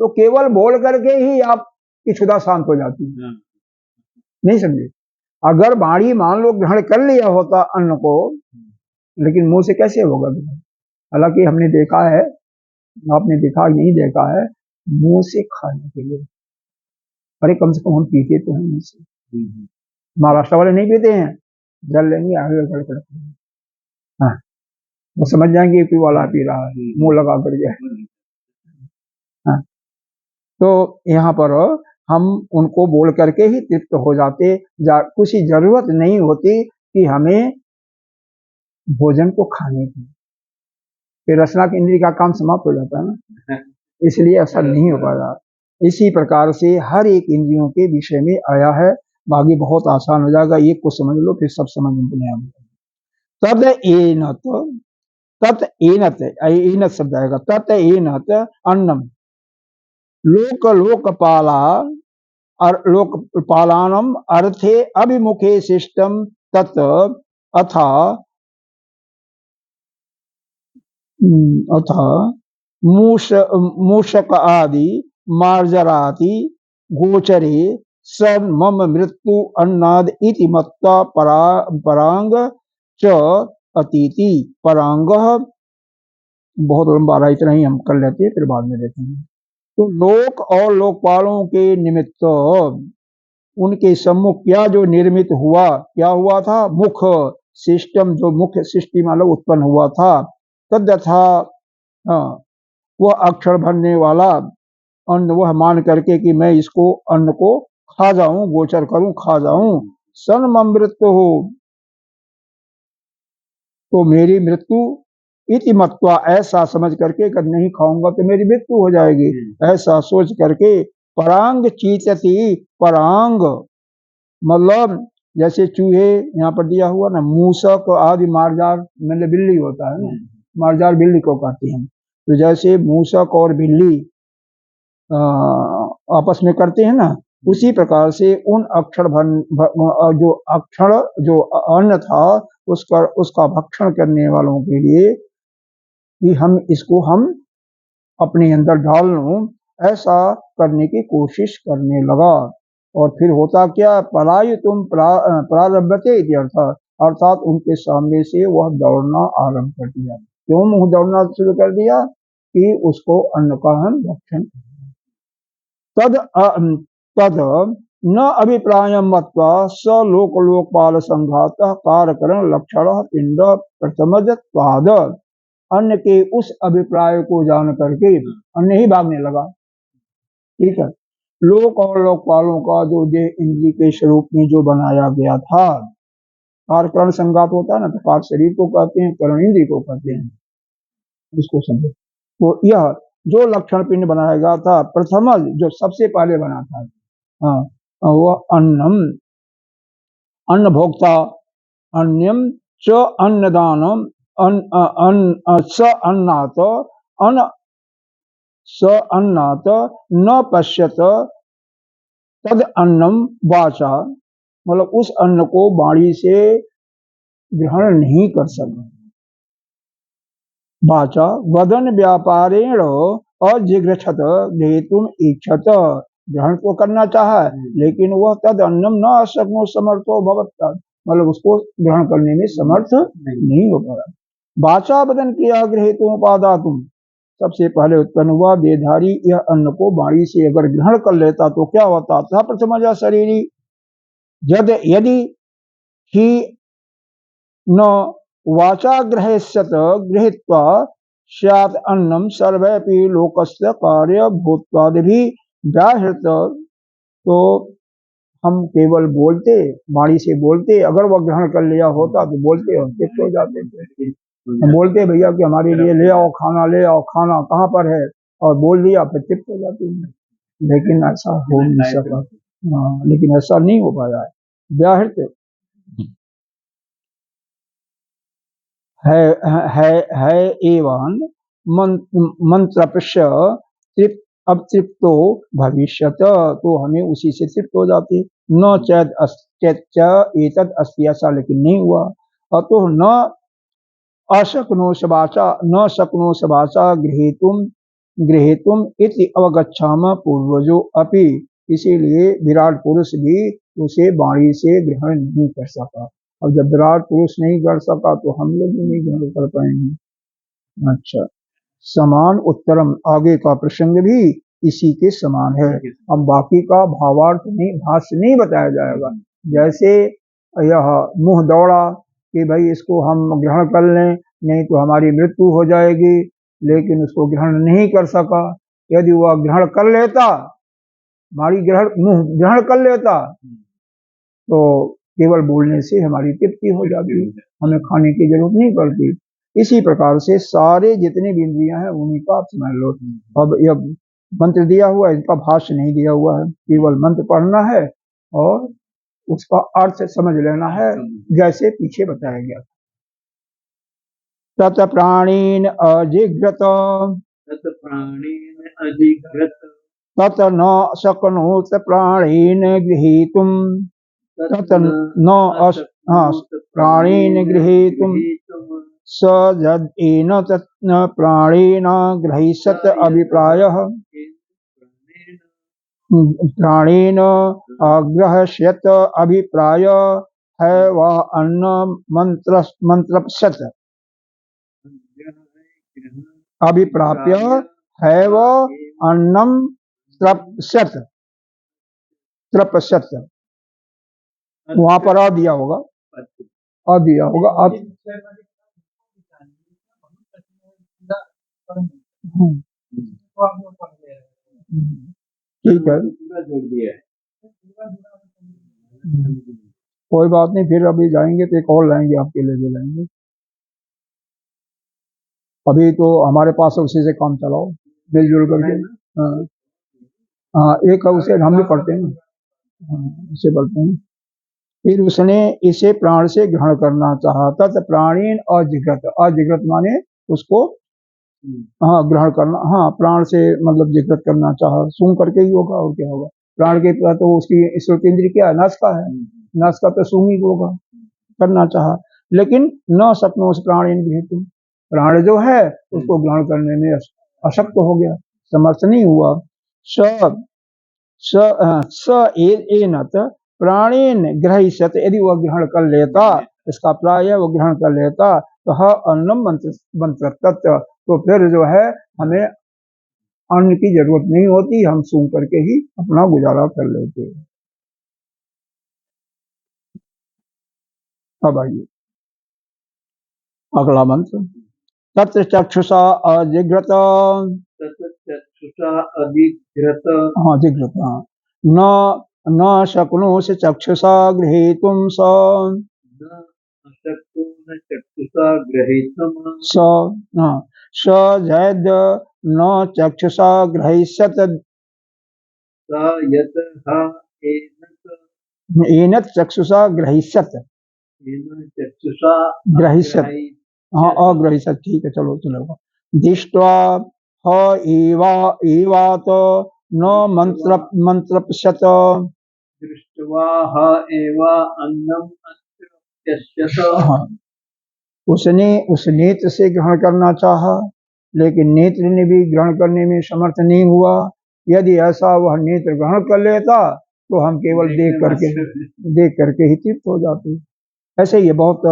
तो केवल बोल करके ही आपकी क्षुधा शांत हो जाती है। नहीं समझे, अगर वाणी मान लो ग्रहण कर लिया होता अन्न को, लेकिन मुंह से कैसे होगा ग्रहण। हालांकि हमने देखा है, आपने देखा नहीं देखा है, मुंह से खाने के लिए, अरे कम से कम हम पीते तो हैं मुंह से। महाराष्ट्र वाले नहीं पीते हैं, जल लेंगे आगे कर, हाँ, वो समझ जाएंगे कि वाला पी रहा है, मुंह लगा करके। हाँ, तो यहाँ पर हम उनको बोल करके ही तृप्त हो जाते, कुछ जरूरत नहीं होती कि हमें भोजन को खाने की, फिर रसना की इंद्री का काम समाप्त हो जाता है ना, इसलिए ऐसा नहीं हो पाया। इसी प्रकार से हर एक इंद्रियों के विषय में आया है, बाकी बहुत आसान हो जाएगा, एक को समझ लो फिर सब समझ में आएगा। तद एनत, तत् एनत, एनत शब्द आएगा, तत् एनत अन्नम लोक लोकपाला लोकपालानम अर्थे अभिमुखे शिष्टम तत् अथा अथा मूषक आदि मार्जराति गोचरे स मम मृत्यु अन्नाद इति मत्ता परांग च अतीति। परांग बहुत लंबा रहा, इतना ही हम कर लेते हैं, फिर बाद में देखेंगे। तो लोक और लोकपालों के निमित्त उनके सम्मुख क्या जो निर्मित हुआ, क्या हुआ था, मुख सिस्टम, जो मुख्य सृष्टि मतलब उत्पन्न हुआ था, तद्यथा वह अक्षर भरने वाला अन्न, वह मान करके कि मैं इसको अन्न को खा जाऊं, गोचर करूं, खा जाऊं, सन मृत्यु हो तो मेरी मृत्यु इति मत्वा, ऐसा समझ करके कि नहीं खाऊंगा तो मेरी मृत्यु हो जाएगी, ऐसा सोच करके परांग चीतति, परांग मतलब जैसे चूहे यहाँ पर दिया हुआ ना, मूसक आदि मारजार, मतलब बिल्ली होता है ना, मारजार बिल्ली को कहते हैं। तो जैसे मूसक और बिल्ली आपस में करते हैं ना, उसी प्रकार से उन जो अक्षर जो अन्न था उसका भक्षण करने वालों के लिए कि हम अपने अंदर डाल लूं, ऐसा करने की कोशिश करने लगा। और फिर होता क्या, पलायु तुम प्रारंभते अर्थात उनके सामने से वह दौड़ना आरंभ कर दिया। क्यों मुंह दौड़ना शुरू कर दिया? कि उसको अन्न का हम भक्षण। तद न अभिप्राय मत्वा स लोकपाल संघात कारकरण लक्षण पिंड प्रथमजत्वाद। अन्य के उस अभिप्राय को जान करके अन्य ही भागने लगा। ठीक है, लोक और लोकपालों का जो देह इंद्री के स्वरूप में जो बनाया गया था, कारकरण संघात होता है ना, तो कार शरीर को कहते हैं, करण इंद्री को कहते हैं, इसको समझो। तो यह जो लक्षण पिंड बनाया गया था, प्रथम जो सबसे पहले बना था, हाँ, वह अन्न भोक्ता, अन्यम च अन्नदानम, स अन्नात न पश्यत तद अन्नम वाचा, मतलब उस अन्न को वाणी से ग्रहण नहीं कर सका। वाचा वदन व्यापारेण अजिघ्रछत ग्रहीतुम इच्छत, ग्रहण तो करना चाहा लेकिन वह तद अन्नम न अशक्नो समर्थो भवत्, मतलब उसको ग्रहण करने में समर्थ नहीं हो पाया। वाचा वदन किया ग्रहीतुम उपादातुम, सबसे पहले उत्पन्न हुआ देहधारी यह अन्न को वाणी से अगर ग्रहण कर लेता तो क्या होता था? प्रथमजा शरीरी यदि ही न वाचा ग्रहेष्यत गृहीत्वा स्यात् अन्नम सर्वैपि लोकस्य कार्य भूत्वादिभिः व्याहृत, तो हम केवल बोलते, वाणी से बोलते, अगर वह ग्रहण कर लिया होता तो बोलते और तृप्त हो जाते थे। हम बोलते भैया कि हमारे लिए ले आओ खाना, ले आओ खाना, कहाँ पर है, और बोल दिया, फिर तृप्त हो जाती है। लेकिन ऐसा हो नहीं सका। लेकिन ऐसा नहीं हो पाया है। व्याहृत है एवं मंत्रपश्य अब तृप्तो भविष्यत, तो हमें उसी से तृप्त हो जाती। न चैत अस्ति, ऐसा लेकिन नहीं हुआ। अतो न अशक्नोष वाचा गृहीतुम इति अवगच्छाम पूर्वजो अपि, इसीलिए विराट पुरुष भी उसे वाणी से ग्रहण नहीं कर सका। अब जब विराट पुरुष नहीं कर सका तो हम लोग भी नहीं ग्रहण कर पाएंगे। अच्छा, समान उत्तरम, आगे का प्रसंग भी इसी के समान है। अब बाकी का भावार्थ नहीं, भाष्य नहीं बताया जाएगा। जैसे यह मुंह दौड़ा कि भाई इसको हम ग्रहण कर लें, नहीं तो हमारी मृत्यु हो जाएगी, लेकिन उसको ग्रहण नहीं कर सका। यदि वह ग्रहण कर लेता, मुंह ग्रहण कर लेता, तो केवल बोलने से हमारी तृप्ति हो जाती, हमें खाने की जरूरत नहीं पड़ती। इसी प्रकार से सारे जितने भी इंद्रियां हैं उन्हीं का आप समझ लो। अब यह मंत्र दिया हुआ है, इनका भाष्य नहीं दिया हुआ है, केवल मंत्र पढ़ना है और उसका अर्थ समझ लेना है जैसे पीछे बताया गया। तत प्राणीन अजिघ्रत, तत न शक्नोत प्राणीन गृहीतुम, तत न प्राणीन गृहीतुम स यद् तत् प्राणेन ग्रहीष्यत अभिप्रायः, प्राणेन ग्रह्यत अभिप्राय है वह अन्न मंत्रपश्यत, अभिप्राप्य है वह अन्नम त्रपश्यत, वहां पर आ दिया होगा, ठीक है, कोई बात नहीं, फिर अभी जाएंगे तो एक और लाएंगे, आपके लिए लाएंगे। अभी तो हमारे पास उसी से काम चलाओ, मिलजुल करके। हाँ, एक है उसे हम भी पढ़ते हैं, उसे पढ़ते हैं। फिर उसने इसे प्राण से ग्रहण करना चाहा, तत् प्राणीन अजिघ्रत माने उसको ग्रहण करना, प्राण से मतलब जिग्रत करना चाहा, सुन करके ही होगा और क्या होगा। प्राण के पास तो उसकी श्रोतेंद्रिय क्या है, नासिका है, नासिका तो सूंगी होगा, करना चाहा, लेकिन न सपनों से प्राण इन गृहीतुम, प्राण जो है उसको ग्रहण करने में अशक्त हो गया, समर्थ नहीं हुआ। स स स एनत प्राणेन ग्रहिष्यत, यदि वह ग्रहण कर लेता, इसका प्राय वो ग्रहण कर लेता तो ह अन्नम मंत्र तत्व, तो फिर जो है हमें अन्न की जरूरत नहीं होती, हम सूंघ करके ही अपना गुजारा कर लेते। अब आइए अगला मंत्र, तत्र चक्षुषा अजिघ्रत, चक्षुषा अधिघ्रत, हाँ जिघ्रत, हाँ, न न शक्नोषि चक्षुषा गृहीतुं स, न अशक्तोन चक्षुषा ग्रहीतुं स, हाँ, स जैद न चक्षुषा ग्रहिष्यत, स यतः एनत चक्षुषा ग्रहिष्यत, चक्षुषा ग्रहिष्यत, हाँ अग्रहिष्यत, ठीक है, चलो चलो, दृष्ट्वा ह एवात न मंत्रप्स्यत, दृष्ट्वा ह एव अन्नम अत्यस्यत, हाँ, उसने उस नेत्र से ग्रहण करना चाहा, लेकिन नेत्र ने भी ग्रहण करने में समर्थ नहीं हुआ। यदि ऐसा वह नेत्र ग्रहण कर लेता तो हम केवल देख करके ही तृप्त हो जाते। ऐसे ये बहुत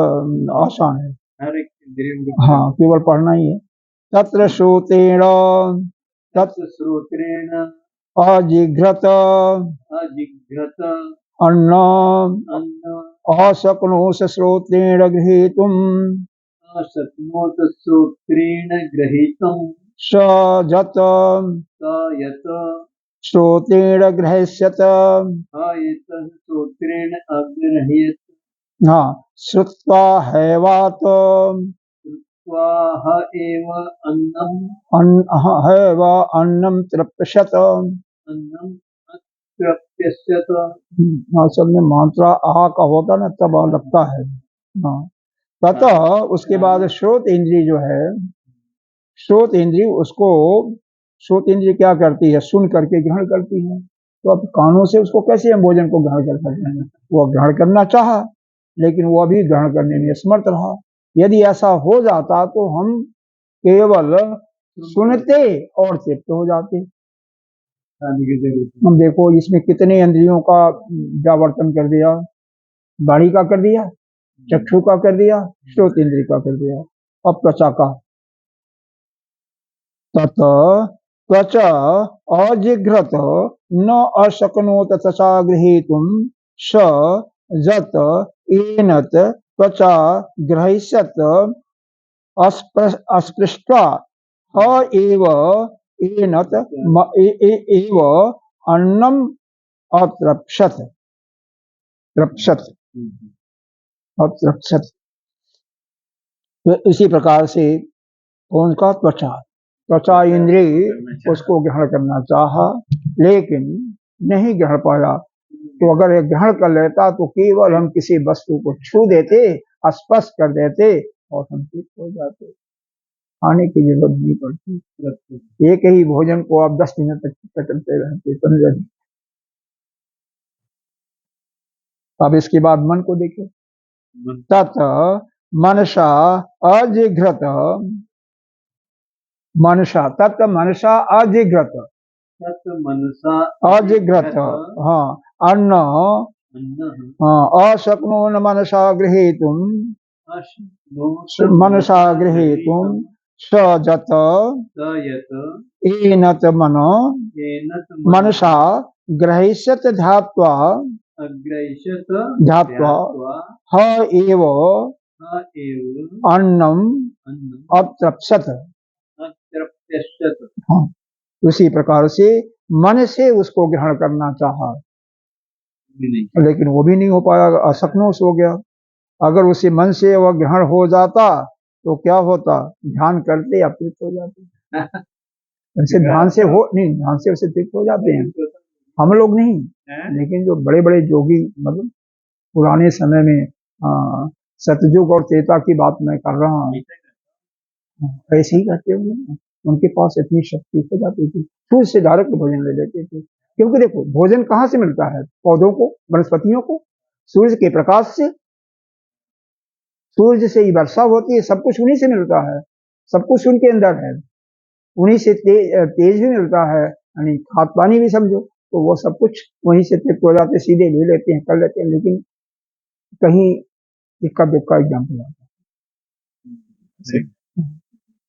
आसान है, हर एक इंद्रिय हाँ, केवल पढ़ना ही है। तत्र श्रोतेण श्रोत्रेण अजिघ्रत अजिघ्रत अन्न अन्न अशक्नोष श्रोत्रेण गृहीतुम् अशक्नोत श्रोत्रेण ग्रहीतुं स जत स यत श्रोत्रेण ग्रहिष्यत, एतः श्रोत्रेण अग्रह्यत, हाँ, श्रुत्वा हैवात श्रुत्वा ह एव हैव अन्नं तृप्स्यत, अन्नम अतृप्स्यत, असल में मात्रा आ का होता ना तब लगता है, हाँ। ततः उसके बाद श्रोत इंद्रिय जो है, श्रोत इंद्रिय उसको, श्रोत इंद्रिय क्या करती है, सुन करके ग्रहण करती है। तो अब कानों से उसको कैसे हम भोजन को ग्रहण कर सकते हैं, वो ग्रहण करना चाहा लेकिन वो अभी ग्रहण करने में असमर्थ रहा। यदि ऐसा हो जाता तो हम केवल सुनते और तृप्त हो जाते। हम देखो इसमें कितने इंद्रियों का व्यावर्तन कर दिया, वाणी का कर दिया, चक्षु का कर दिया, श्रोत इंद्रिय का कर दिया, अब त्वचा का। तत त्वचा अजिघ्रत न अशक्नोत त्वचा गृहीतुं स जत एनत त्वचा ग्रहिष्यत अस्पृष्ट्वा ह एव एनत एव अन्नम अतृप्स्यत, अतृप्स्यत। तो इसी प्रकार से कौन का त्वचा इंद्रिय उसको ग्रहण करना चाहा लेकिन नहीं ग्रहण पाया। तो अगर ये ग्रहण कर लेता तो केवल हम किसी वस्तु को छू देते, स्पर्श कर देते और हम तृप्त हो जाते, खाने की जरूरत नहीं पड़ती। एक ही भोजन को आप 10 मिनट तक चलते रहते, समझे। अब इसके बाद मन को देखो, तत् मनसा अजिघ्रत, मनसा तत् मनसा अजिघ्रत, मनसा अजिघ्रत, हाँ, अन्न अशक्नोन मनसा गृहीतुं मनसा गृहीतुं स जत एनत मनो मनसा ग्रहिष्यत ध्यात्वा ह एव अन्नम अतृप्स्यत, हाँ, उसी प्रकार से मन से उसको ग्रहण करना चाहा लेकिन वो भी नहीं हो पाया, असक्नोष हो गया। अगर उसी मन से वह ग्रहण हो जाता तो क्या होता, ध्यान करते अपृत हो जाते। वैसे ध्यान से हो नहीं, ध्यान से उसे तृप्त हो जाते हैं हम लोग नहीं, लेकिन जो बड़े बड़े योगी, मतलब पुराने समय में सतयुग और त्रेता की बात मैं कर रहा हूँ, ऐसे ही करते हुए उनके पास इतनी शक्ति हो जाती थी, फूल से डायरेक्ट भोजन ले लेते थे। क्योंकि देखो भोजन कहाँ से मिलता है, पौधों को, वनस्पतियों को, सूर्य के प्रकाश से, सूर्य से ही वर्षा होती है, सब कुछ उन्हीं से मिलता है, सब कुछ उनके अंदर है, उन्हीं से तेज भी मिलता है, यानी खाद पानी भी समझो, तो वो सब कुछ वहीं से तृप्त हो जाते, सीधे ले लेते हैं, कर लेते हैं, लेकिन कहीं इक्का दुक्का एग्जाम्पल आता है।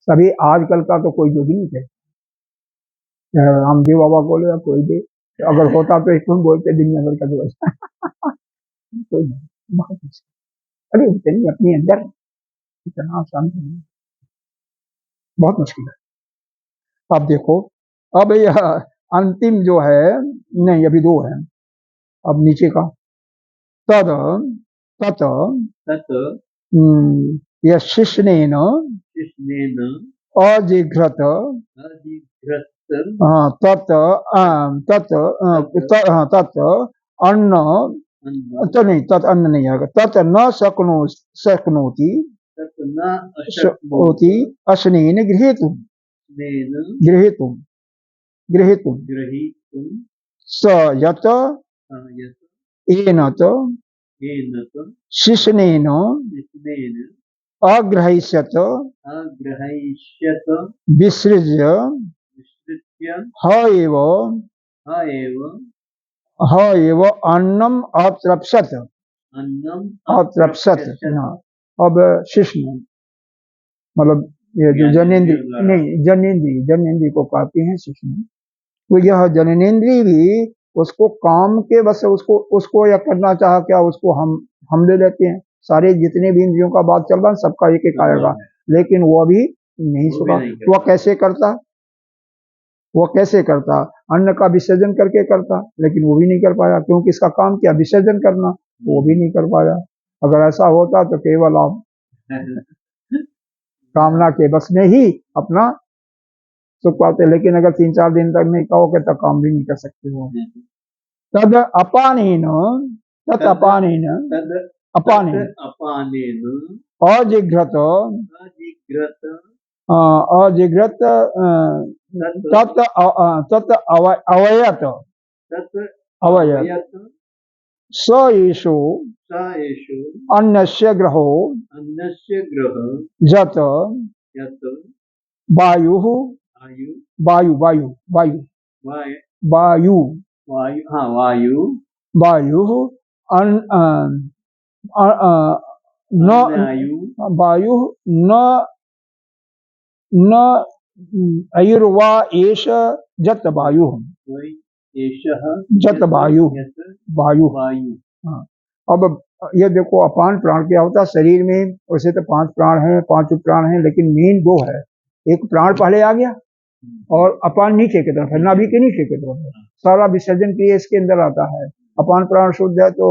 सभी आजकल का तो कोई योगी नहीं कहता, रामदेव बाबा को ले या कोई भी, अगर होता तो इसको बोलते दुनिया भर का व्यवस्था कोई नहीं, बहुत मुश्किल, अरे इतनी अपने अंदर इतना शांत नहीं, बहुत मुश्किल है। अब देखो, अब यह अंतिम जो है, नहीं अभी दो है, अब नीचे का तद तत तत् यशिष्णेन कृष्णेन अजिघ्रत अधिघ्रत तत् तत् तत् अन्न अन्न नहीं, तत् अन्न नहीं आएगा, तत् न शक्नोति तत् न होती अश्नेन गृहीतुम अशक्नेन गृहीतुम गृहीतुम ग्रहीतुं स यत यत् एनत येन शिष्णेन कृष्णेन अग्रहिष्यत अग्रहयिष्यत विसृज्य विस्तृत्य ह एव ह एव अन्नम अत्रप्सत अन्नम अत्रप्सत। हाँ, अब शिष्ण मतलब ये जो जनेन्द्रिय, नहीं जनेन्द्रिय को कहते हैं शिष्ण, तो यह जनेन्द्रिय भी उसको काम के बस उसको या करना चाह क्या, उसको हम ले लेते हैं, सारे जितने भी इंद्रियों का बात चल रहा है सबका एक एक आएगा, लेकिन वो भी नहीं सुखा, वह कैसे करता, वो कैसे करता, अन्न का विसर्जन करके करता, लेकिन वो भी नहीं कर पाया, क्योंकि इसका काम क्या विसर्जन करना, वो भी नहीं कर पाया। अगर ऐसा होता तो केवल आप कामना के बस में ही अपना सुख पाते, लेकिन अगर 3-4 दिन तक नहीं कहोगे तो काम भी नहीं कर सकते हो। तद अपानेन तत् अपानेन अपानेन अपानेन अजिघ्रत अधिघ्रत अजिघ्रत तत् तत् अवयत तत् अवयत यत् स एषु स एषु अन्नस्य ग्रहो अन्नस्य ग्रह जत यत् वायु वायु वायु वायु वायु वाय वायु वायु हाँ वायु वायु न वायु वायु न न अयुर्वा एष जत वायु एषः जत वायु यत् वायु। वायु। हाँ, अब ये देखो अपान प्राण क्या होता है शरीर में, वैसे तो 5 प्राण हैं, 5 उपप्राण हैं, लेकिन मेन 2 है, एक प्राण पहले आ गया और अपान नीचे की तरफ है, नाभि के नीचे की तरफ है, सारा विसर्जन क्रिया इसके अंदर आता है। अपान प्राण शुद्ध है तो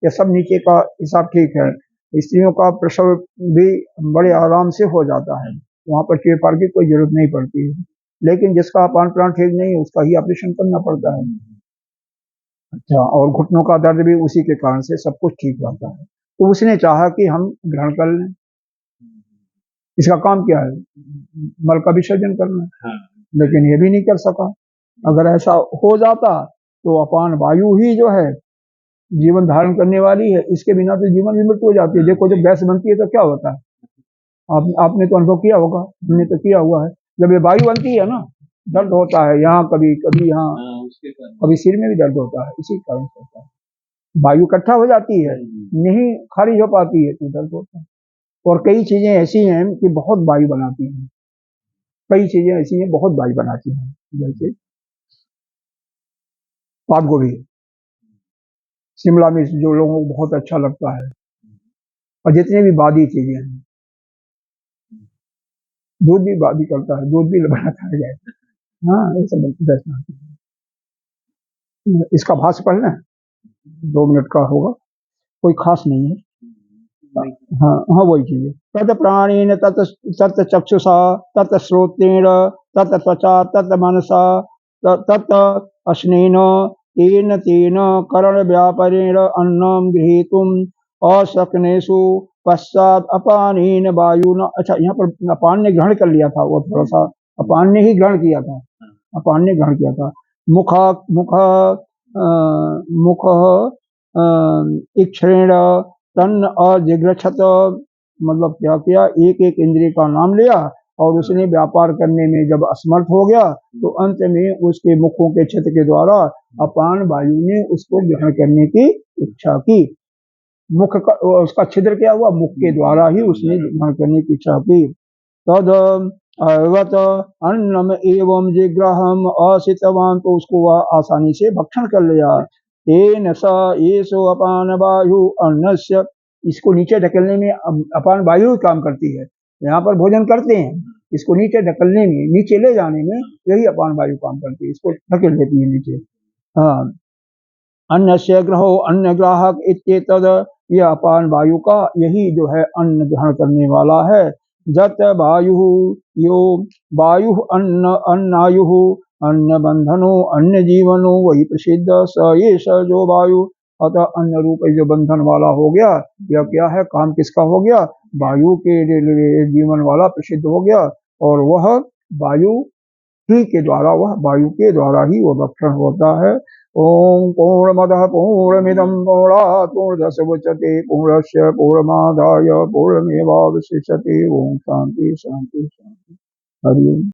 ये सब नीचे का हिसाब ठीक है, स्त्रियों का प्रसव भी बड़े आराम से हो जाता है, वहां पर चेपार की कोई जरूरत नहीं पड़ती है, लेकिन जिसका अपान प्राण ठीक नहीं है उसका ही ऑपरेशन करना पड़ता है। अच्छा, और घुटनों का दर्द भी उसी के कारण से सब कुछ ठीक रहता है, तो उसने चाहा कि हम ग्रहण कर लें, इसका काम क्या है मल का विसर्जन करना, लेकिन ये भी नहीं कर सका। अगर ऐसा हो जाता तो अपान वायु ही जो है जीवन धारण करने वाली है, इसके बिना तो जीवन भी मृत्यु हो जाती है। देखो जब गैस बनती है तो क्या होता है, आपने तो अनुभव किया होगा, हमने तो किया हुआ है, जब ये वायु बनती है ना दर्द होता है, यहाँ कभी कभी यहाँ कभी सिर में भी दर्द होता है, इसी कारण से होता है, वायु इकट्ठा हो जाती है, नहीं खारिज हो पाती है तो दर्द होता है। और कई चीजें ऐसी हैं कि बहुत वायु बनाती हैं, कई चीजें ऐसी हैं बहुत वायु बनाती हैं, जैसे पात गोभी, शिमला मिर्च जो लोगों को बहुत अच्छा लगता है, और जितने भी बादी चीजें हैं, दूध भी बादी करता है, दूध भी बनाता है, हाँ ये सब दर्शन। इसका भाष्य पढ़ना 2 मिनट का होगा, कोई खास नहीं है। हाँ हाँ वही चीज, तत् प्राणेन तत् चक्षुषा तत् श्रोत्रेण तत् त्वचा तत् मनसा तत् अश्नेन तेन तेन करण व्यापारेण अन्नम गृहीतुम अशक्नेषु पश्चात अपानेन वायुना। अच्छा, यहाँ पर अपान ने ग्रहण कर लिया था, वो थोड़ा सा अपान ने ही ग्रहण किया था, अपान ने ग्रहण किया था। मुख इक्षेण तन्न अजिघ्रक्षत, मतलब क्या किया, एक एक इंद्रिय का नाम लिया और उसने व्यापार करने में जब असमर्थ हो गया तो अंत में उसके मुखों के छिद्र के द्वारा अपान वायु ने उसको ग्रहण करने की इच्छा की। मुख का उसका छिद्र क्या हुआ, मुख के द्वारा ही उसने ग्रहण करने की इच्छा की। तद अवत अन्नम एवं जिग्रहम असितवान, तो उसको वह आसानी से भक्षण कर लिया। तेन स येषु अपान वायु अन्नस्य, इसको नीचे ढकेलने में अपान वायु ही काम करती है। यहाँ पर भोजन करते हैं, इसको नीचे ढकेलने में, नीचे ले जाने में यही अपान वायु काम करती है, इसको ढकेल देती है नीचे। हाँ, अन्नस्य ग्रहो अन्न ग्राहक इत्येतद, यह अपान वायु का यही जो है अन्न ग्रहण करने वाला है। जत वायु यो वायु अन्न अन्नायु अन्न बंधनो अन्न जीवनो वही प्रसिद्ध स ये स जो वायु, अतः अन्न रूप जो बंधन वाला हो गया, यह क्या है, काम किसका हो गया, वायु के जीवन वाला प्रसिद्ध हो गया। और वह वायु ही के द्वारा, वह वायु के द्वारा ही वह भक्षण होता है। ओम पूर्णमदः पूर्णमिदं पूर्णात् पूर्णस्य मुच्यते पूर्णस्य पूर्णमादाय पूर्णमेवावशिष्यते। ओम शांति शांति शांति। हरि ओम।